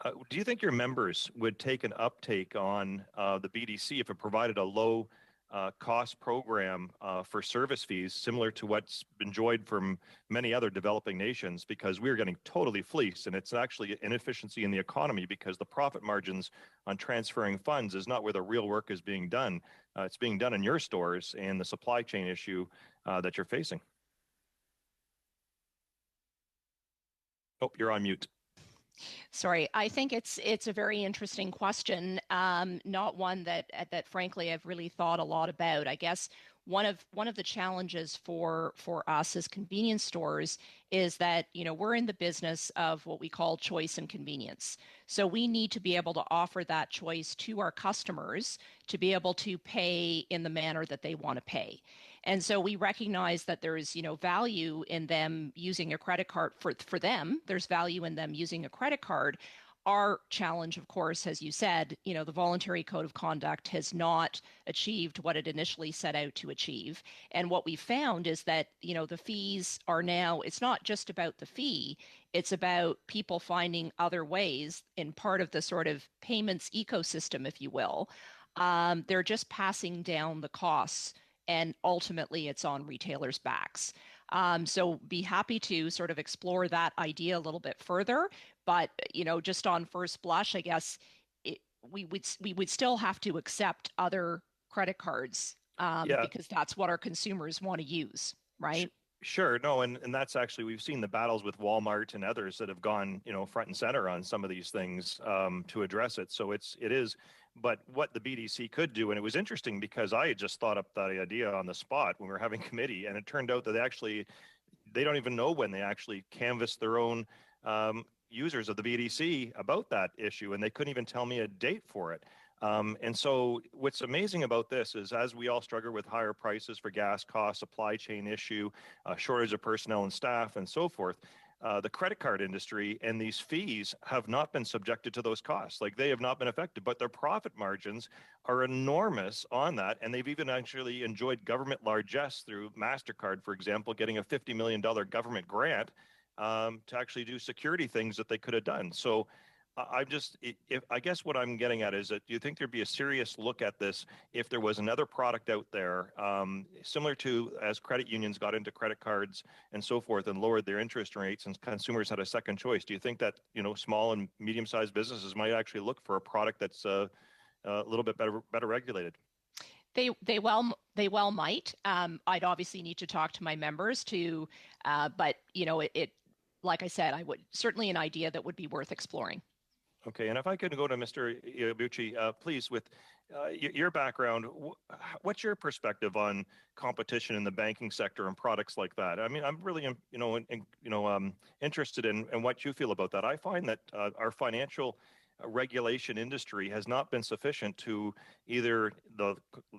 Do you think your members would take an uptake on the BDC if it provided a low cost program for service fees similar to what's enjoyed from many other developing nations, because we're getting totally fleeced, and it's actually inefficiency in the economy because the profit margins on transferring funds is not where the real work is being done. It's being done in your stores and the supply chain issue that you're facing. Oh, you're on mute. Sorry, I think it's a very interesting question, not one that frankly I've really thought a lot about. I guess one of the challenges for us as convenience stores is that, you know, we're in the business of what we call choice and convenience. So we need to be able to offer that choice to our customers to be able to pay in the manner that they want to pay. And so we recognize that there is, you know, value in them using a credit card for them. There's value in them using a credit card. Our challenge, of course, as you said, you know, the voluntary code of conduct has not achieved what it initially set out to achieve. And what we found is that, you know, the fees are now, it's not just about the fee, it's about people finding other ways in part of the sort of payments ecosystem, if you will. They're just passing down the costs, and ultimately it's on retailers' backs. So be happy to sort of explore that idea a little bit further. But, you know, just on first blush, I guess we would still have to accept other credit cards because that's what our consumers want to use, right? Sure. No, and that's actually, we've seen the battles with Walmart and others that have gone, you know, front and center on some of these things to address it. So it is. But what the BDC could do, and it was interesting because I had just thought up that idea on the spot when we were having committee, and it turned out that they don't even know when they actually canvassed their own users of the BDC about that issue, and they couldn't even tell me a date for it. And so what's amazing about this is, as we all struggle with higher prices for gas costs, supply chain issue, shortage of personnel and staff, and so forth, the credit card industry and these fees have not been subjected to those costs. Like, they have not been affected, but their profit margins are enormous on that. And they've even actually enjoyed government largesse through MasterCard, for example, getting a $50 million government grant to actually do security things that they could have done. So I guess what I'm getting at is that, do you think there'd be a serious look at this if there was another product out there, similar to as credit unions got into credit cards and so forth and lowered their interest rates and consumers had a second choice? Do you think that, you know, small and medium-sized businesses might actually look for a product that's a little bit better regulated? They well might. I'd obviously need to talk to my members to, but it like I said, I would certainly an idea that would be worth exploring. Okay, and if I could go to Mr. Iabuchi, please, with your background, what's your perspective on competition in the banking sector and products like that? I mean, I'm really, interested in what you feel about that. I find that our financial regulation industry has not been sufficient to either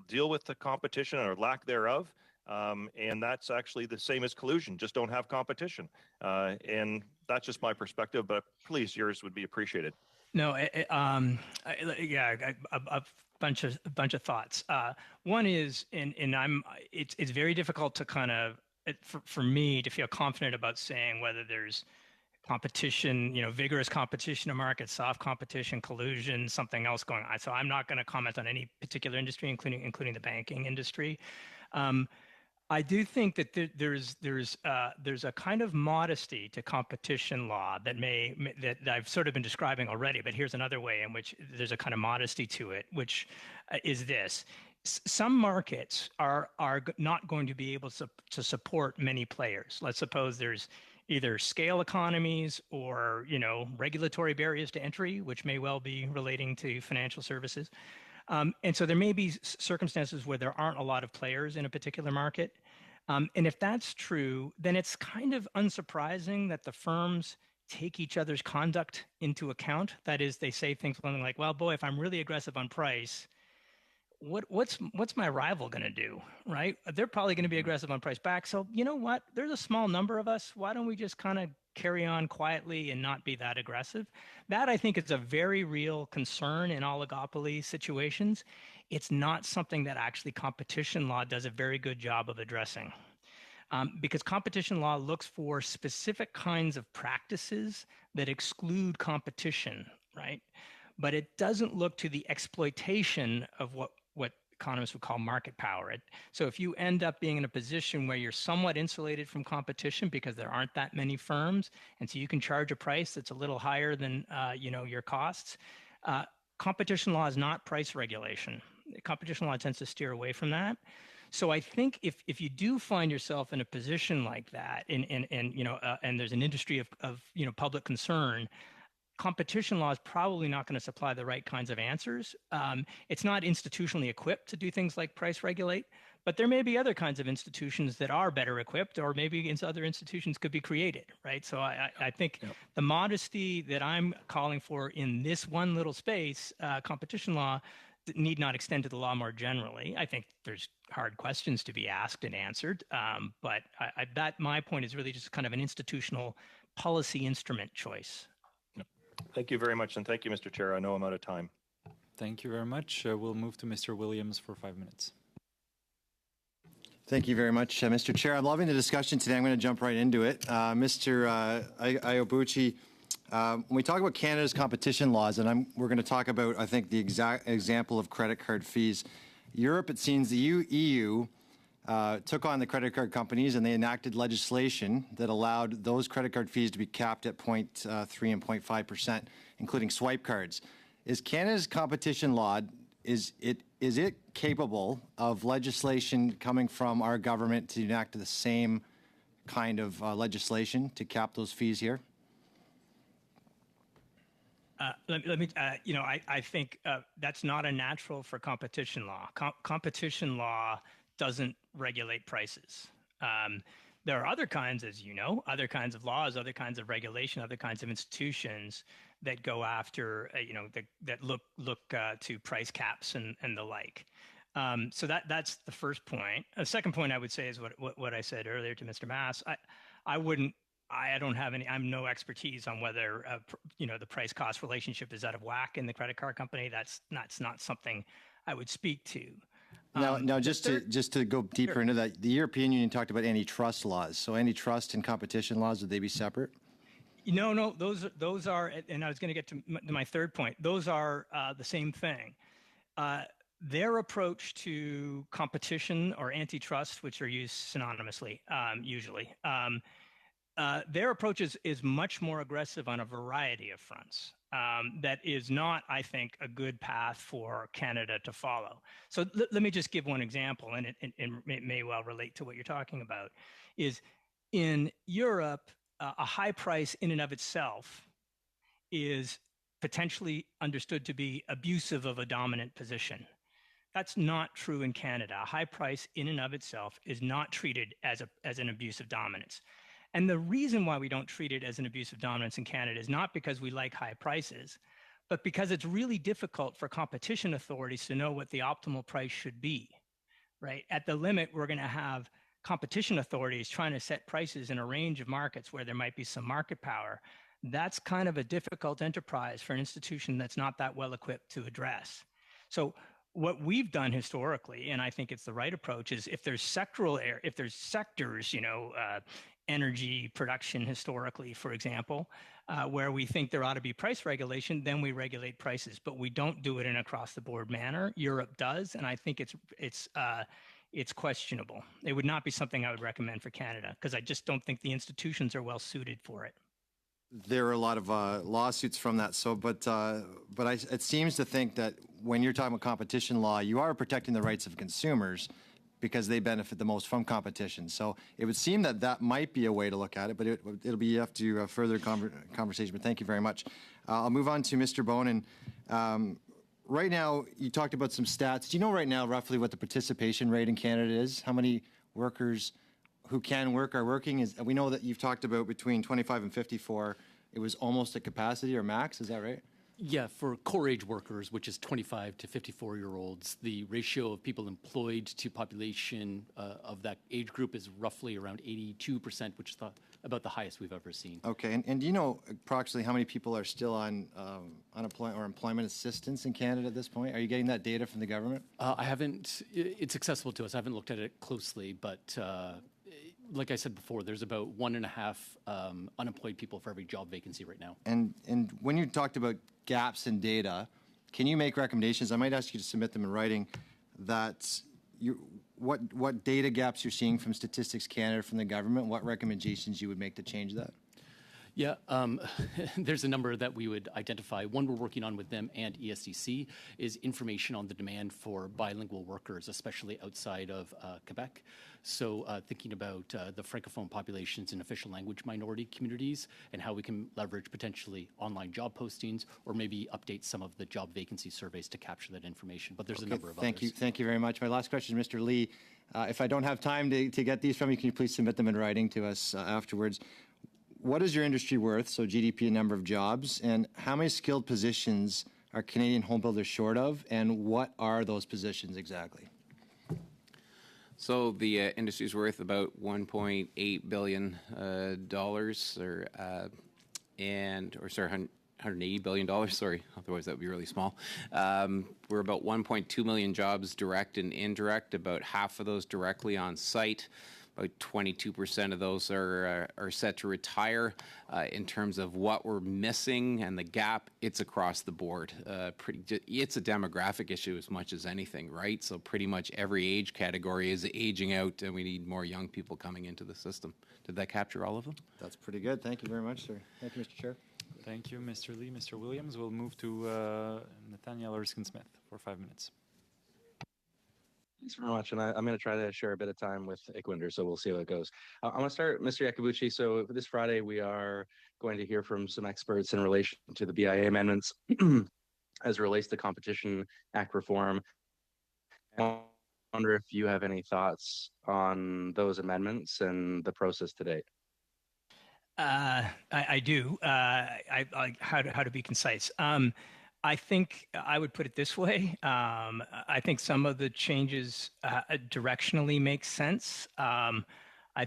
deal with the competition or lack thereof. And that's actually the same as collusion, just don't have competition. And that's just my perspective, but please, yours would be appreciated. No, a bunch of thoughts. One is, and it's very difficult to kind of, for me to feel confident about saying whether there's competition, vigorous competition in market, soft competition, collusion, something else going on. So I'm not going to comment on any particular industry, including the banking industry. I do think that there's a kind of modesty to competition law that that I've sort of been describing already, but here's another way in which there's a kind of modesty to it, which is this. Some markets are not going to be able to support many players. Let's suppose there's either scale economies or regulatory barriers to entry, which may well be relating to financial services. And so there may be circumstances where there aren't a lot of players in a particular market. And if that's true, then it's kind of unsurprising that the firms take each other's conduct into account. That is, they say things like, well, boy, if I'm really aggressive on price, what's my rival going to do, right? They're probably going to be aggressive on price back. So you know what? There's a small number of us. Why don't we just kind of carry on quietly and not be that aggressive? That, I think, is a very real concern in oligopoly situations. It's not something that actually competition law does a very good job of addressing. Because competition law looks for specific kinds of practices that exclude competition, right? But it doesn't look to the exploitation of what economists would call market power. So if you end up being in a position where you're somewhat insulated from competition because there aren't that many firms, and so you can charge a price that's a little higher than your costs, competition law is not price regulation. Competition law tends to steer away from that. So I think if you do find yourself in a position like that, and there's an industry of public concern, competition law is probably not going to supply the right kinds of answers. It's not institutionally equipped to do things like price regulate, but there may be other kinds of institutions that are better equipped, or maybe other institutions could be created, right? So I think the modesty that I'm calling for in this one little space, competition law, need not extend to the law more generally. I think there's hard questions to be asked and answered, but my point is really just kind of an institutional policy instrument choice. Thank you very much, and thank you, Mr. Chair. I know I'm out of time. Thank you very much. We'll move to Mr. Williams for 5 minutes. Thank you very much, Mr. Chair. I'm loving the discussion today. I'm going to jump right into it. Mr. Iabuchi, when we talk about Canada's competition laws, and we're going to talk about, I think, the exact example of credit card fees. Europe, it seems the EU took on the credit card companies, and they enacted legislation that allowed those credit card fees to be capped at 0.3 and 0.5%, including swipe cards. Is Canada's competition law, is it capable of legislation coming from our government to enact the same kind of legislation to cap those fees here? Let me, I think that's not a natural for competition law. Competition law doesn't regulate prices. There are other kinds, as you know, other kinds of laws, other kinds of regulation, other kinds of institutions that go after, that look to price caps and the like. So that's the first point. The second point I would say is what I said earlier to Mr. Mass. I don't have I'm no expertise on whether the price cost relationship is out of whack in the credit card company. That's not something I would speak to. Now, just to go deeper into that, the European Union talked about antitrust laws. So antitrust and competition laws, would they be separate? No, those are, and I was going to get to my third point. Those are the same thing. Their approach to competition or antitrust, which are used synonymously usually, their approach is much more aggressive on a variety of fronts. that is not, I think, a good path for Canada to follow. So let me just give one example, and it may well relate to what you're talking about, is in Europe, a high price in and of itself is potentially understood to be abusive of a dominant position. That's not true in Canada. A high price in and of itself is not treated as an abuse of dominance. And the reason why we don't treat it as an abuse of dominance in Canada is not because we like high prices, but because it's really difficult for competition authorities to know what the optimal price should be, right? At the limit, we're going to have competition authorities trying to set prices in a range of markets where there might be some market power. That's kind of a difficult enterprise for an institution that's not that well equipped to address. So what we've done historically, and I think it's the right approach, is if there's sectors, energy production historically, for example, where we think there ought to be price regulation, then we regulate prices, but we don't do it in across the board manner. Europe does, and I think it's questionable. It would not be something I would recommend for Canada because I just don't think the institutions are well suited for it. There are a lot of lawsuits from that. So, it seems to think that when you're talking about competition law, you are protecting the rights of consumers because they benefit the most from competition. So it would seem that that might be a way to look at it, but it'll be up to a further conversation. But thank you very much. I'll move on to Mr. Bonin. Right now, you talked about some stats. Do you know right now roughly what the participation rate in Canada is? How many workers who can work are working? We know that you've talked about between 25 and 54, it was almost at capacity or max, is that right? Yeah, for core age workers, which is 25 to 54-year-olds, the ratio of people employed to population of that age group is roughly around 82%, which is about the highest we've ever seen. Okay, and do you know approximately how many people are still on unemployment or employment assistance in Canada at this point? Are you getting that data from the government? I haven't, it's accessible to us. I haven't looked at it closely, but like I said before, there's about 1.5 unemployed people for every job vacancy right now. And when you talked about gaps in data, can you make recommendations? I might ask you to submit them in writing. That what data gaps you're seeing from Statistics Canada, from the government. What recommendations you would make to change that? Yeah, there's a number that we would identify. One we're working on with them and ESDC is information on the demand for bilingual workers, especially outside of Quebec. So thinking about the Francophone populations in official language minority communities and how we can leverage potentially online job postings or maybe update some of the job vacancy surveys to capture that information. But there's a number of others. Thank you very much. My last question is Mr. Lee. If I don't have time to get these from you, can you please submit them in writing to us afterwards? What is your industry worth, so GDP and number of jobs, and how many skilled positions are Canadian home builders short of, and what are those positions exactly? So the industry is worth about $1.8 billion, $180 billion, sorry, otherwise that would be really small. We're about 1.2 million jobs direct and indirect, about half of those directly on site. About 22% of those are set to retire. In terms of what we're missing and the gap, it's across the board. It's a demographic issue as much as anything, right? So pretty much every age category is aging out, and we need more young people coming into the system. Did that capture all of them? That's pretty good. Thank you very much, sir. Thank you, Mr. Chair. Thank you, Mr. Lee. Mr. Williams, we'll move to Nathaniel Erskine-Smith for 5 minutes. Thanks very much, and I'm going to try to share a bit of time with Ickwinder, so we'll see how it goes. I want to start, Mr. Iacobucci. So this Friday, we are going to hear from some experts in relation to the BIA amendments as it relates to Competition Act reform. I wonder if you have any thoughts on those amendments and the process to date. I do. How to be concise. I think I would put it this way. I think some of the changes directionally make sense. I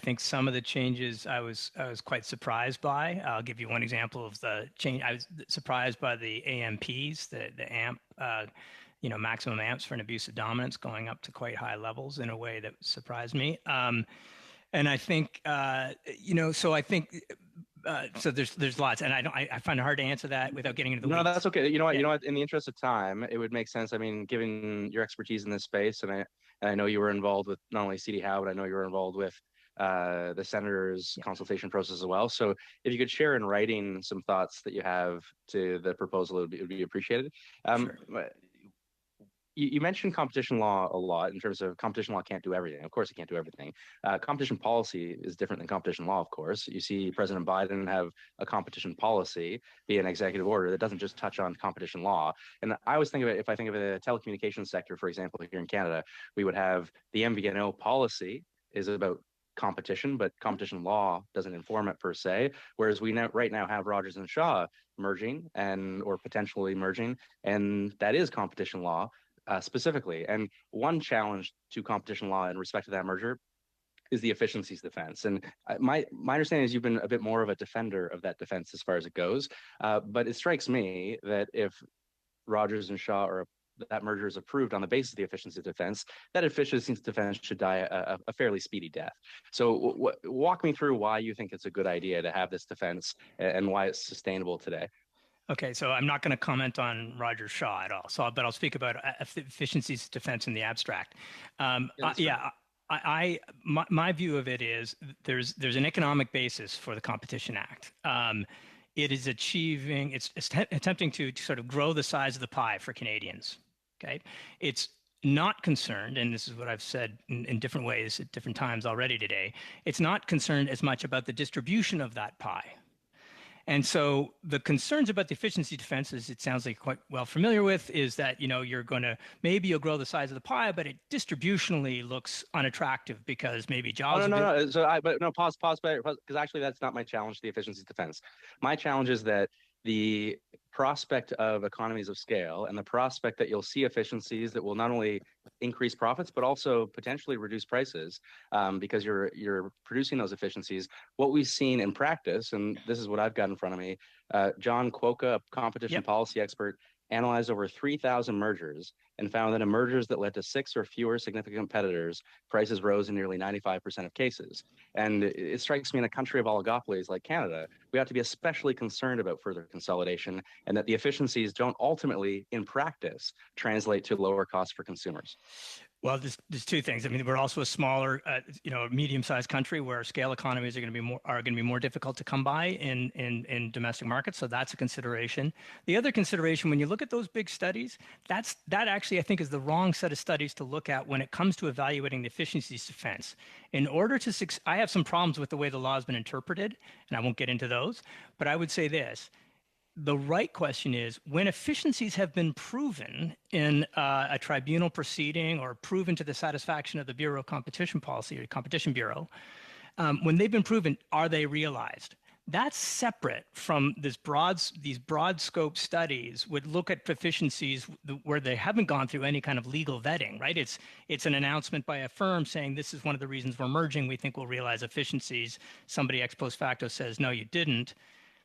think some of the changes I was quite surprised by. I'll give you one example of the change. I was surprised by the AMPs, the AMP, maximum amps for an abuse of dominance going up to quite high levels in a way that surprised me. And I think, so I think. So there's lots, and I find it hard to answer that without getting into the weeds. No, that's okay. You know what? In the interest of time, it would make sense. I mean, given your expertise in this space, and And I know you were involved with not only CD Howe, but I know you were involved with the senator's consultation process as well. So if you could share in writing some thoughts that you have to the proposal, it would be appreciated. Sure. You mentioned competition law a lot in terms of competition law can't do everything. Of course, it can't do everything. Competition policy is different than competition law, of course. You see President Biden have a competition policy, be an executive order that doesn't just touch on competition law. And I always think of it, if I think of the telecommunications sector, for example, here in Canada, we would have the MVNO policy is about competition, but competition law doesn't inform it per se. Whereas we right now have Rogers and Shaw merging or potentially merging, and that is competition law. Specifically. And one challenge to competition law in respect to that merger is the efficiencies defense. And my understanding is you've been a bit more of a defender of that defense as far as it goes. But it strikes me that if Rogers and Shaw or that merger is approved on the basis of the efficiency defense, that efficiency defense should die a fairly speedy death. So walk me through why you think it's a good idea to have this defense and why it's sustainable today. Okay, so I'm not going to comment on Rogers Shaw at all. But I'll speak about efficiencies defense in the abstract. My view of it is there's an economic basis for the Competition Act. It is it's attempting to sort of grow the size of the pie for Canadians. Okay, it's not concerned, and this is what I've said in different ways at different times already today. It's not concerned as much about the distribution of that pie. And so the concerns about the efficiency defenses, it sounds like you're quite well familiar with, is that, maybe you'll grow the size of the pie, but it distributionally looks unattractive because maybe jobs. No. So pause, because actually that's not my challenge to the efficiency defense. My challenge is that the prospect of economies of scale and the prospect that you'll see efficiencies that will not only increase profits, but also potentially reduce prices because you're producing those efficiencies. What we've seen in practice, and this is what I've got in front of me, John Quokka, a competition policy expert, analyzed over 3,000 mergers and found that in mergers that led to 6 or fewer significant competitors, prices rose in nearly 95% of cases. And it strikes me in a country of oligopolies like Canada, we have to be especially concerned about further consolidation and that the efficiencies don't ultimately, in practice, translate to lower costs for consumers. Well, there's two things. I mean, we're also a smaller, medium-sized country where scale economies are going to be more difficult to come by in domestic markets. So that's a consideration. The other consideration, when you look at those big studies, that actually I think is the wrong set of studies to look at when it comes to evaluating the efficiencies defense. In order to, I have some problems with the way the law has been interpreted, and I won't get into those. But I would say this. The right question is, when efficiencies have been proven in a tribunal proceeding or proven to the satisfaction of the Bureau of Competition Policy or Competition Bureau, when they've been proven, are they realized? That's separate from these broad scope studies would look at efficiencies where they haven't gone through any kind of legal vetting, right? It's an announcement by a firm saying this is one of the reasons we're merging. We think we'll realize efficiencies. Somebody ex post facto says, no, you didn't.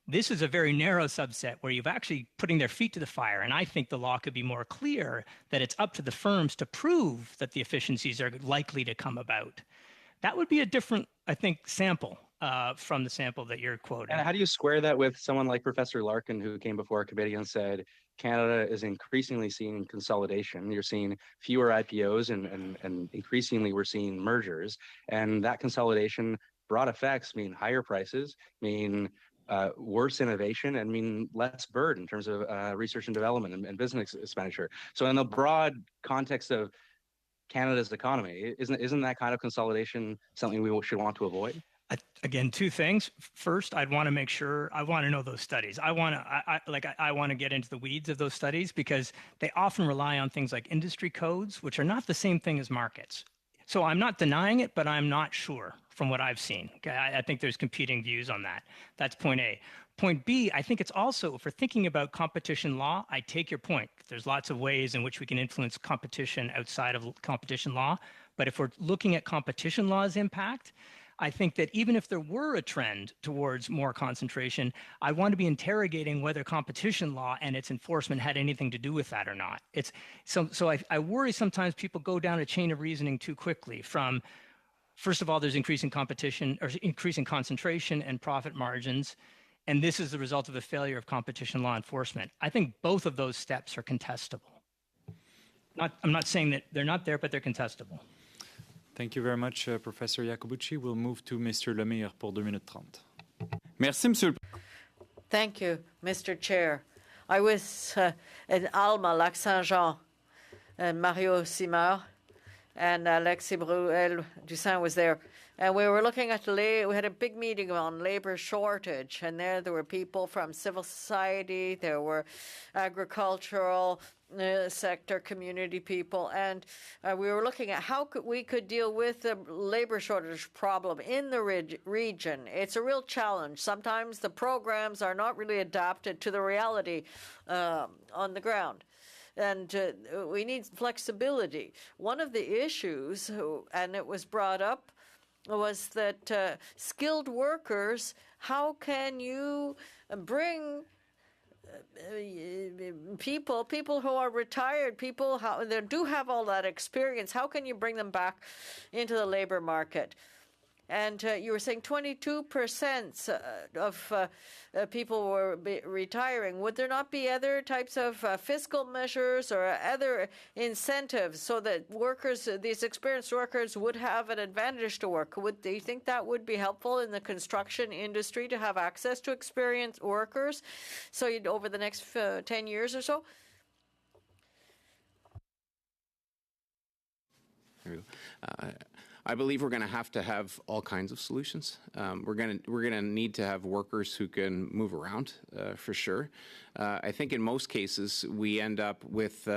This is a very narrow subset where you've actually putting their feet to the fire. And I think the law could be more clear that it's up to the firms to prove that the efficiencies are likely to come about. That would be a different, I think, sample from the sample that you're quoting. And how do you square that with someone like Professor Larkin, who came before our committee and said, Canada is increasingly seeing consolidation. You're seeing fewer IPOs and increasingly we're seeing mergers. And that consolidation broad effects mean higher prices, mean worse innovation, and mean less burden in terms of research and development and business expenditure. So in the broad context of Canada's economy, isn't that kind of consolidation something we should want to avoid? Again, two things. First, I'd want to make sure I want to know those studies. I want to get into the weeds of those studies because they often rely on things like industry codes, which are not the same thing as markets. So I'm not denying it, but I'm not sure from what I've seen. Okay, I think there's competing views on that. That's point A. Point B, I think it's also, if we're thinking about competition law, I take your point. There's lots of ways in which we can influence competition outside of competition law. But if we're looking at competition law's impact, I think that even if there were a trend towards more concentration, I want to be interrogating whether competition law and its enforcement had anything to do with that or not. I worry sometimes people go down a chain of reasoning too quickly from, first of all, there's increasing competition or increasing concentration and profit margins, and this is the result of a failure of competition law enforcement. I think both of those steps are contestable. I'm not saying that they're not there, but they're contestable. Thank you very much, Professor Iacobucci. We'll move to Mr. Lemire pour 2 minutes 30. Merci, Monsieur le Thank you, Mr. Chair. I was in Alma, Lac Saint-Jean, and Mario Simard and Alexis Bruel-Dussin was there. And we were looking at we had a big meeting on labor shortage, and there were people from civil society, there were agricultural sector, community people, and we were looking at how we could deal with the labor shortage problem in the region. It's a real challenge. Sometimes the programs are not really adapted to the reality on the ground. And we need flexibility. One of the issues, and it was brought up, was that skilled workers, how can you bring people who are retired, people that do have all that experience, how can you bring them back into the labor market? And you were saying 22% of people were retiring. Would there not be other types of fiscal measures or other incentives so that workers, these experienced workers, would have an advantage to work? Do you think that would be helpful in the construction industry to have access to experienced workers? So over the next 10 years or so? There we go. I believe we're going to have all kinds of solutions. We're going to need to have workers who can move around for sure. I think in most cases we end up with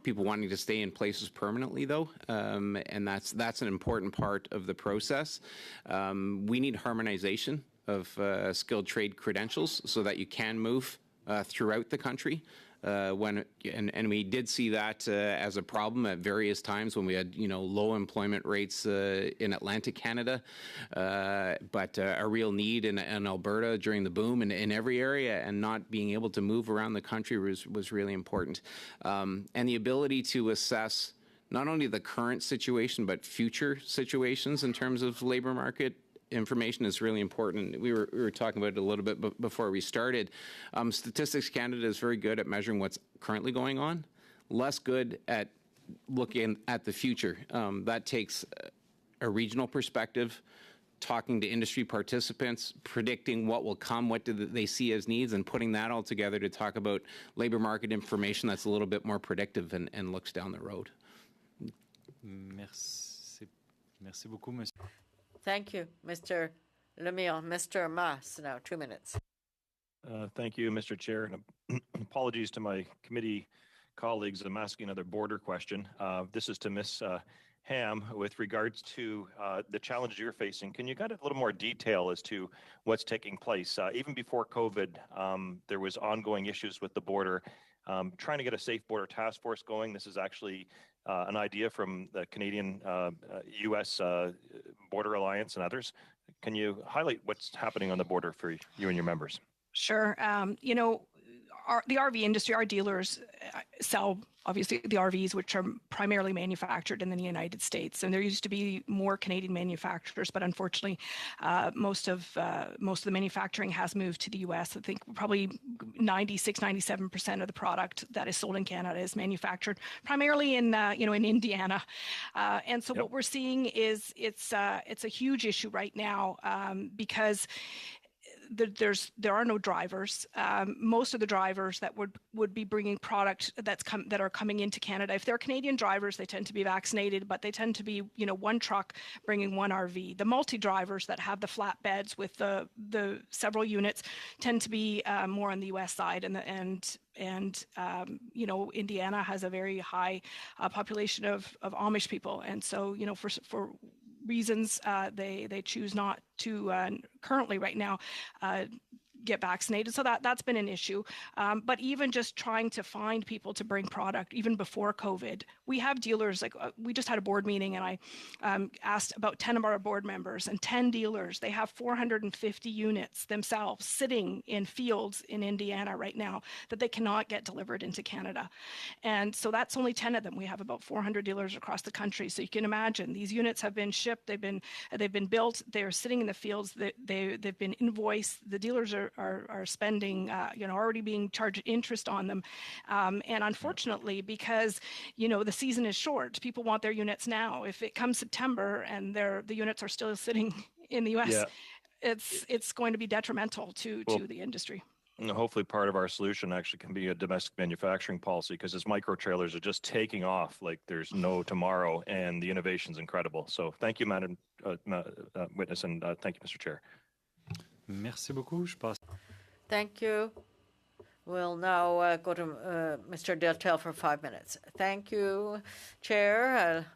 people wanting to stay in places permanently, though, and that's an important part of the process. We need harmonization of skilled trade credentials so that you can move throughout the country. And we did see that as a problem at various times when we had low employment rates in Atlantic Canada, but a real need in Alberta during the boom and in every area, and not being able to move around the country was really important. And the ability to assess not only the current situation but future situations in terms of labor market information is really important. We were talking about it a little bit before we started. Statistics Canada is very good at measuring what's currently going on, less good at looking at the future. That takes a regional perspective, talking to industry participants, predicting what will come, what do they see as needs, and putting that all together to talk about labor market information that's a little bit more predictive and looks down the road. Merci beaucoup, monsieur. Thank you, Mr. Lemire. Mr. Mas, now 2 minutes. Thank you, Mr. Chair. And apologies to my committee colleagues. I'm asking another border question. This is to Ms. Ham with regards to the challenges you're facing. Can you get a little more detail as to what's taking place? Even before COVID, there was ongoing issues with the border. Trying to get a safe border task force going. This is actually an idea from the Canadian U.S. Border Alliance and others. Can you highlight what's happening on the border for you and your members? Sure. The RV industry, our dealers sell, obviously, the RVs, which are primarily manufactured in the United States. And there used to be more Canadian manufacturers, but unfortunately, most of the manufacturing has moved to the U.S. I think probably 96-97% of the product that is sold in Canada is manufactured primarily in Indiana. And so what we're seeing is it's a huge issue right now because there are no drivers. Most of the drivers that would be bringing product that are coming into Canada, if they're Canadian drivers, they tend to be vaccinated, but they tend to be one truck bringing one RV. The multi-drivers that have the flatbeds with the several units tend to be more on the U.S. side, and Indiana has a very high population of Amish people, and so for reasons they choose not to currently right now get vaccinated. So that's been an issue. But even just trying to find people to bring product, even before COVID, we have dealers, we just had a board meeting and I asked about 10 of our board members and 10 dealers. They have 450 units themselves sitting in fields in Indiana right now that they cannot get delivered into Canada. And so that's only 10 of them. We have about 400 dealers across the country. So you can imagine these units have been shipped, they've been built, they're sitting in the fields, they've been invoiced, the dealers are are spending, already being charged interest on them. And unfortunately, because, the season is short, people want their units now. If it comes September and the units are still sitting in the U.S., it's going to be detrimental to the industry. Hopefully part of our solution actually can be a domestic manufacturing policy, because as micro trailers are just taking off like there's no tomorrow, and the innovation's incredible. So thank you, Madam Witness, and thank you, Mr. Chair. Merci beaucoup. Je passe. Thank you. We'll now go to Mr. Deltel for 5 minutes. Thank you, Chair.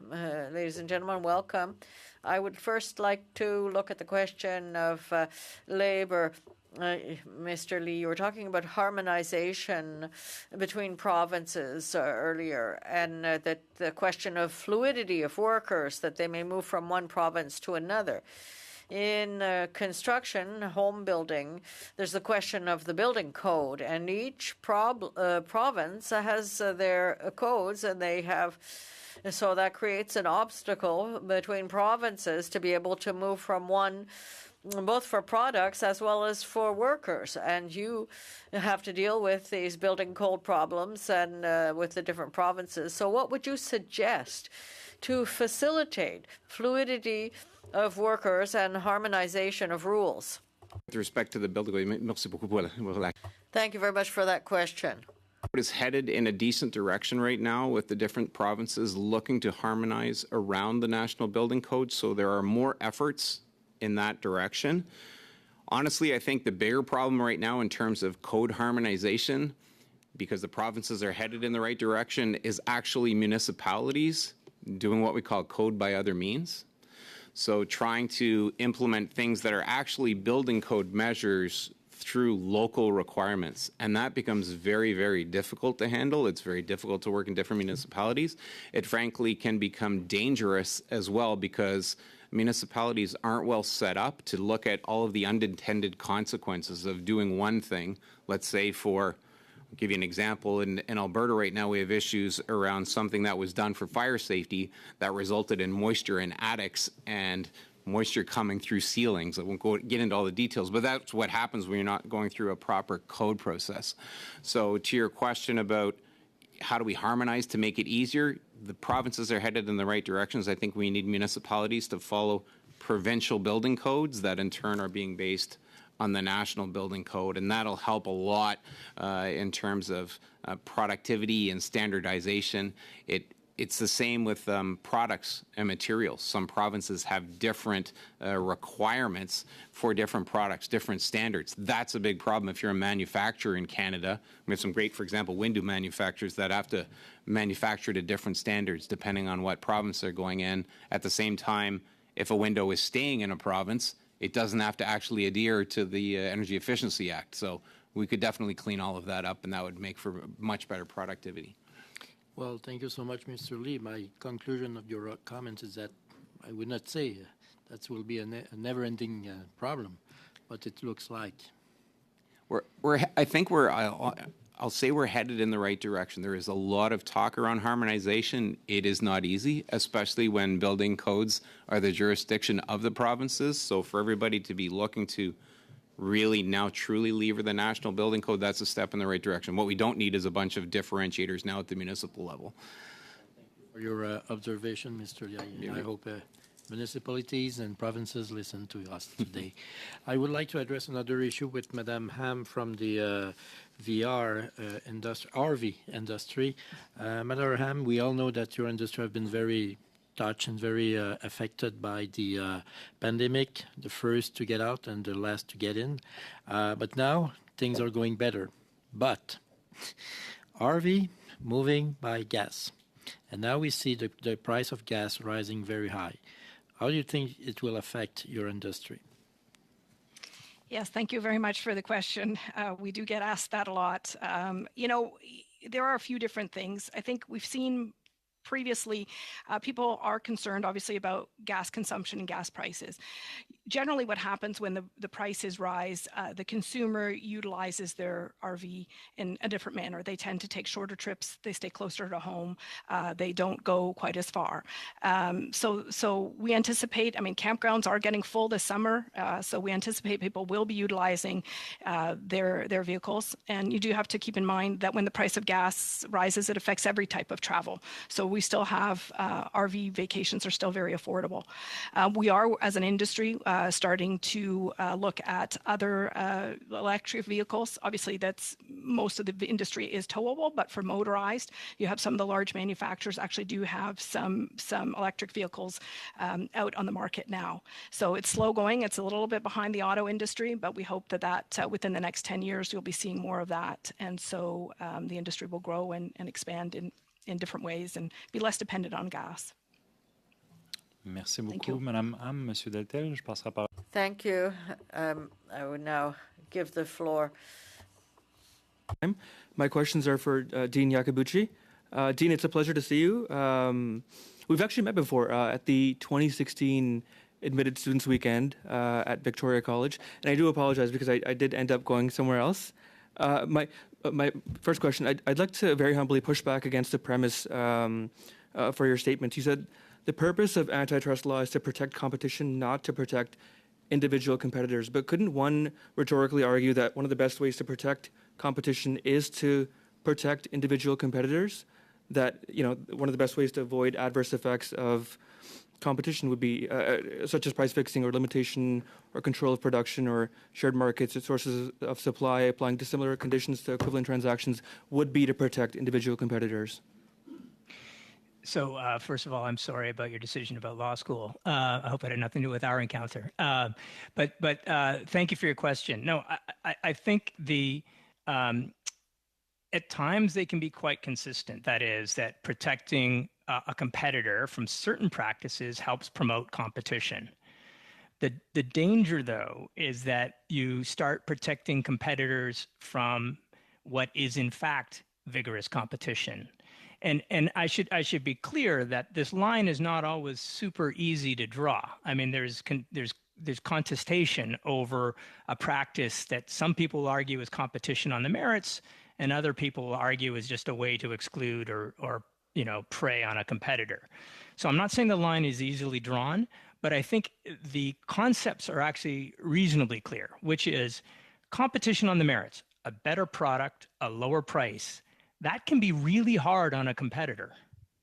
Ladies and gentlemen, welcome. I would first like to look at the question of labor. Mr. Lee, you were talking about harmonization between provinces earlier, and that the question of fluidity of workers, that they may move from one province to another. In construction, home building, there's the question of the building code, and each province has their codes, and they have. So that creates an obstacle between provinces to be able to move from one, both for products as well as for workers. And you have to deal with these building code problems and with the different provinces. So what would you suggest to facilitate fluidity of workers and harmonization of rules? With respect to the building code, thank you very much for that question. Is headed in a decent direction right now, with the different provinces looking to harmonize around the national building code. So there are more efforts in that direction. Honestly, I think the bigger problem right now in terms of code harmonization, because the provinces are headed in the right direction, is actually municipalities doing what we call code by other means. So trying to implement things that are actually building code measures through local requirements. And that becomes very, very difficult to handle. It's very difficult to work in different municipalities. It frankly can become dangerous as well, because municipalities aren't well set up to look at all of the unintended consequences of doing one thing. Let's say I'll give you an example. In Alberta right now, we have issues around something that was done for fire safety that resulted in moisture in attics and moisture coming through ceilings. I won't get into all the details, but that's what happens when you're not going through a proper code process. So to your question about how do we harmonize to make it easier, the provinces are headed in the right directions. I think we need municipalities to follow provincial building codes that in turn are being based on the national building code, and that'll help a lot in terms of productivity and standardization. It's the same with products and materials. Some provinces have different requirements for different products, different standards. That's a big problem if you're a manufacturer in Canada. We have some great, for example, window manufacturers that have to manufacture to different standards depending on what province they're going in. At the same time, if a window is staying in a province, it doesn't have to actually adhere to the Energy Efficiency Act. So we could definitely clean all of that up, and that would make for much better productivity. Well, thank you so much, Mr. Lee. My conclusion of your comments is that I would not say that will be a never-ending problem, but it looks like. I'll say we're headed in the right direction. There is a lot of talk around harmonization. It is not easy, especially when building codes are the jurisdiction of the provinces. So for everybody to be looking to really now truly lever the national building code, that's a step in the right direction. What we don't need is a bunch of differentiators now at the municipal level. For your observation, Mr. Lee, I hope municipalities and provinces listen to us today. I would like to address another issue with Madame Ham from the RV industry. Madame Ham, we all know that your industry have been very touched and very affected by the pandemic, the first to get out and the last to get in. But now things are going better. But RV moving by gas. And now we see the price of gas rising very high. How do you think it will affect your industry? Yes, thank you very much for the question. We do get asked that a lot. There are a few different things. I think we've seen previously, people are concerned, obviously, about gas consumption and gas prices. Generally, what happens when the prices rise, the consumer utilizes their RV in a different manner. They tend to take shorter trips. They stay closer to home. They don't go quite as far. So we anticipate, campgrounds are getting full this summer, so we anticipate people will be utilizing their vehicles. And you do have to keep in mind that when the price of gas rises, it affects every type of travel. So we still have RV vacations are still very affordable. We are, as an industry, starting to look at other electric vehicles. Obviously, that's most of the industry is towable, but for motorized, you have some of the large manufacturers actually do have some electric vehicles out on the market now. So it's slow going. It's a little bit behind the auto industry, but we hope that within the next 10 years, you'll be seeing more of that. And so the industry will grow and expand in different ways and be less dependent on gas. Merci beaucoup, Madame Ham. Monsieur Deltel, je passerai par... Thank you. I would now give the floor. My questions are for Dean Iacobucci. Dean, it's a pleasure to see you. We've actually met before at the 2016 Admitted Students Weekend at Victoria College, and I do apologize because I did end up going somewhere else. My first question, I'd like to very humbly push back against the premise for your statements. You said the purpose of antitrust law is to protect competition, not to protect individual competitors. But couldn't one rhetorically argue that one of the best ways to protect competition is to protect individual competitors? That, one of the best ways to avoid adverse effects of competition would be such as price fixing or limitation or control of production or shared markets at sources of supply applying to similar conditions to equivalent transactions would be to protect individual competitors. So first of all, I'm sorry about your decision about law school. I hope it had nothing to do with our encounter. But thank you for your question. No, I think at times they can be quite consistent. That is, that protecting a competitor from certain practices helps promote competition. The danger, though, is that you start protecting competitors from what is in fact vigorous competition. And I should be clear that this line is not always super easy to draw. I mean, there's contestation over a practice that some people argue is competition on the merits, and other people argue is just a way to exclude or prey on a competitor. So I'm not saying the line is easily drawn, but I think the concepts are actually reasonably clear, which is competition on the merits, a better product, a lower price. That can be really hard on a competitor,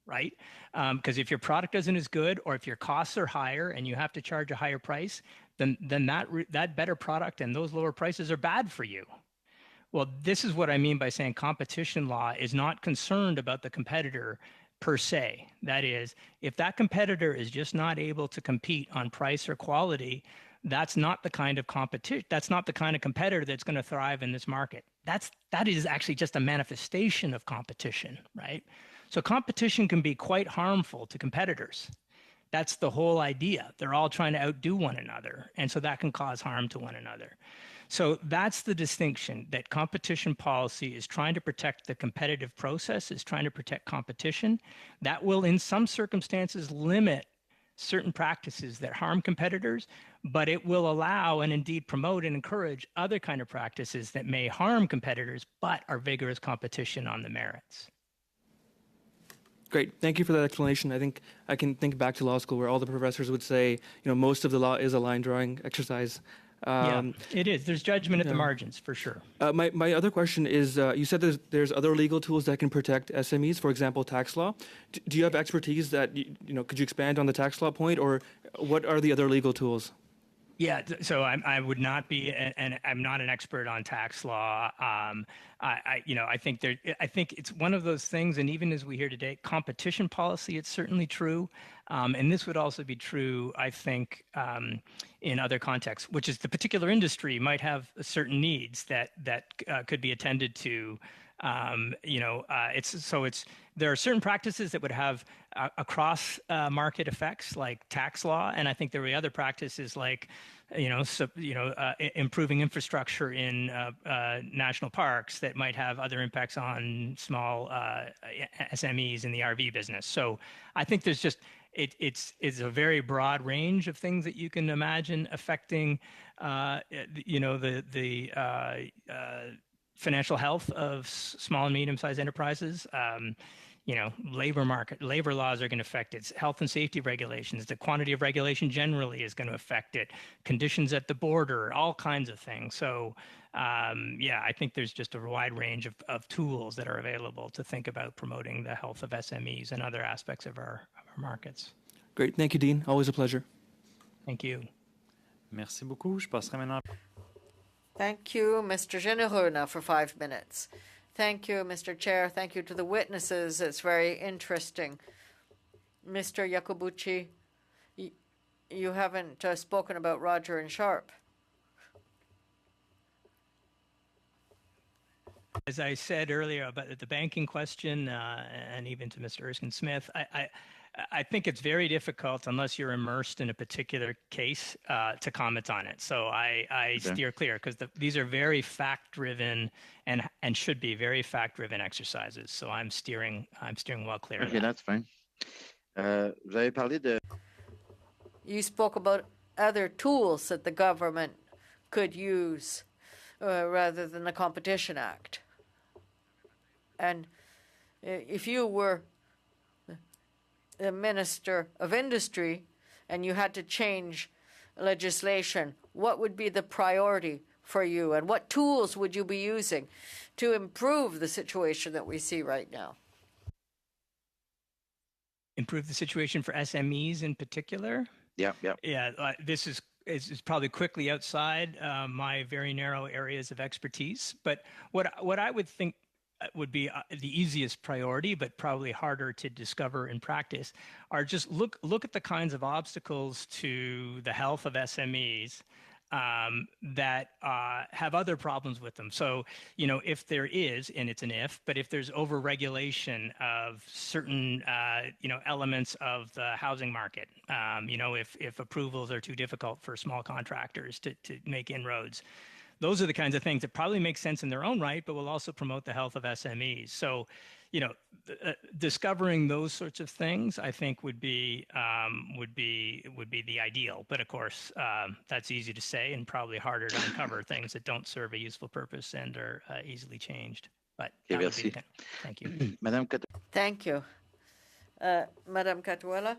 right? Because if your product isn't as good, or if your costs are higher and you have to charge a higher price, then that better product and those lower prices are bad for you. Well, this is what I mean by saying competition law is not concerned about the competitor per se. That is, if that competitor is just not able to compete on price or quality, that's not the kind of competition. That's not the kind of competitor that's going to thrive in this market. That is actually just a manifestation of competition, right? So competition can be quite harmful to competitors. That's the whole idea. They're all trying to outdo one another, and so that can cause harm to one another. So that's the distinction, that competition policy is trying to protect the competitive process, is trying to protect competition. That will, in some circumstances, limit certain practices that harm competitors, but it will allow and indeed promote and encourage other kind of practices that may harm competitors, but are vigorous competition on the merits. Great. Thank you for that explanation. I think I can think back to law school where all the professors would say, most of the law is a line drawing exercise. Yeah, it is. There's judgment at the margins, for sure. My other question is, you said there's other legal tools that can protect SMEs, for example, tax law. Do you have expertise that, could you expand on the tax law point, or what are the other legal tools? Yeah, so I would not be, and I'm not an expert on tax law. I think it's one of those things, and even as we hear today, competition policy, it's certainly true, and this would also be true, I think, in other contexts, which is the particular industry might have certain needs that could be attended to There are certain practices that would have across market effects, like tax law, and I think there are other practices like improving infrastructure in national parks that might have other impacts on small SMEs in the RV business. So I think there's just it's a very broad range of things that you can imagine affecting the financial health of small and medium-sized enterprises. Labor laws are going to affect it. Health and safety regulations, the quantity of regulation generally is going to affect it. Conditions at the border, all kinds of things. So, I think there's just a wide range of tools that are available to think about promoting the health of SMEs and other aspects of our markets. Great. Thank you, Dean. Always a pleasure. Thank you. Merci beaucoup. Je passerai maintenant. Thank you, Mr. Généreux, now for 5 minutes. Thank you, Mr. Chair. Thank you to the witnesses. It's very interesting. Mr. Iacobucci, you haven't spoken about Roger and Sharp. As I said earlier about the banking question, and even to Mr. Erskine-Smith, I think it's very difficult unless you're immersed in a particular case to comment on it. So I steer clear because these are very fact-driven and should be very fact-driven exercises. So I'm steering well clear. Okay, that's fine. Vous avez parlé de. You spoke about other tools that the government could use rather than the Competition Act. And if you were the Minister of Industry and you had to change legislation, what would be the priority for you and what tools would you be using to improve the situation that we see right now? Improve the situation for SMEs in particular? Yeah. Yeah, this is probably quickly outside my very narrow areas of expertise. But what I would think would be the easiest priority, but probably harder to discover in practice, are just look at the kinds of obstacles to the health of SMEs that have other problems with them. So, if there is, and it's an if, but if there's over-regulation of certain, elements of the housing market, if approvals are too difficult for small contractors to make inroads, those are the kinds of things that probably make sense in their own right, but will also promote the health of SMEs. So, discovering those sorts of things, I think, would be the ideal. But of course, that's easy to say and probably harder to uncover things that don't serve a useful purpose and are easily changed. But that would be thank you, Thank you, Madame Catuella.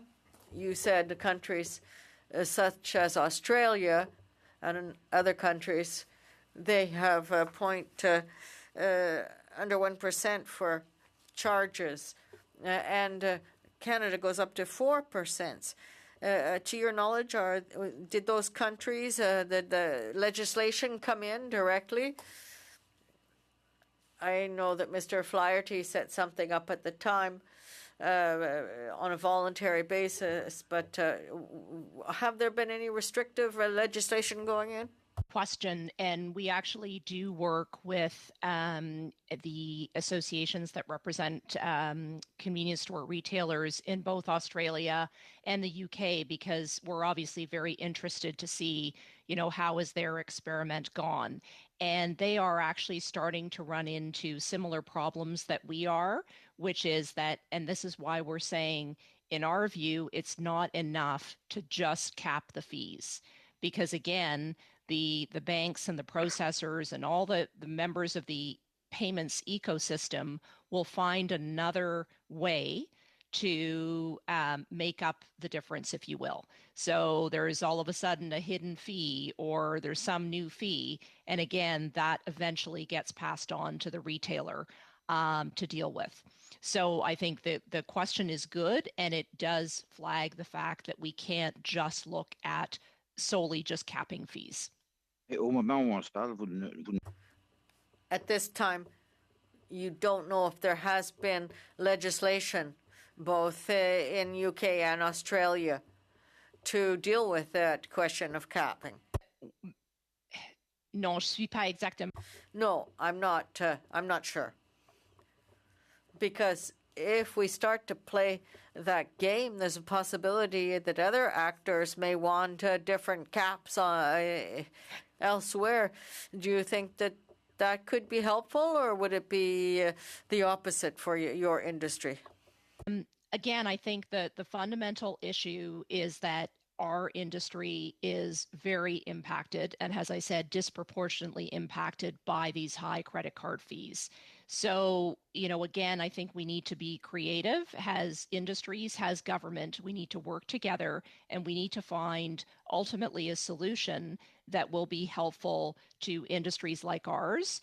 You said the countries such as Australia and other countries, they have a point under 1% for charges, and Canada goes up to 4%. To your knowledge, did those countries, the legislation come in directly? I know that Mr. Flaherty set something up at the time on a voluntary basis, but have there been any restrictive legislation going in? Question, and we actually do work with the associations that represent convenience store retailers in both Australia and the UK, because we're obviously very interested to see, how is their experiment gone. And they are actually starting to run into similar problems that we are, which is that, and this is why we're saying, in our view, it's not enough to just cap the fees, because again, the banks and the processors and all the members of the payments ecosystem will find another way to make up the difference, if you will. So there's all of a sudden a hidden fee or there's some new fee. And again, that eventually gets passed on to the retailer to deal with. So I think that the question is good, and it does flag the fact that we can't just look at solely just capping fees. At this time, you don't know if there has been legislation both in UK and Australia to deal with that question of capping. Non, je suis pas exactement. No, I'm not sure. because if we start to play that game, there's a possibility that other actors may want different caps elsewhere. Do you think that that could be helpful, or would it be the opposite for your industry? Again, I think that the fundamental issue is that our industry is very impacted and, as I said, disproportionately impacted by these high credit card fees. So, again, I think we need to be creative as industries, as government. We need to work together, and we need to find ultimately a solution that will be helpful to industries like ours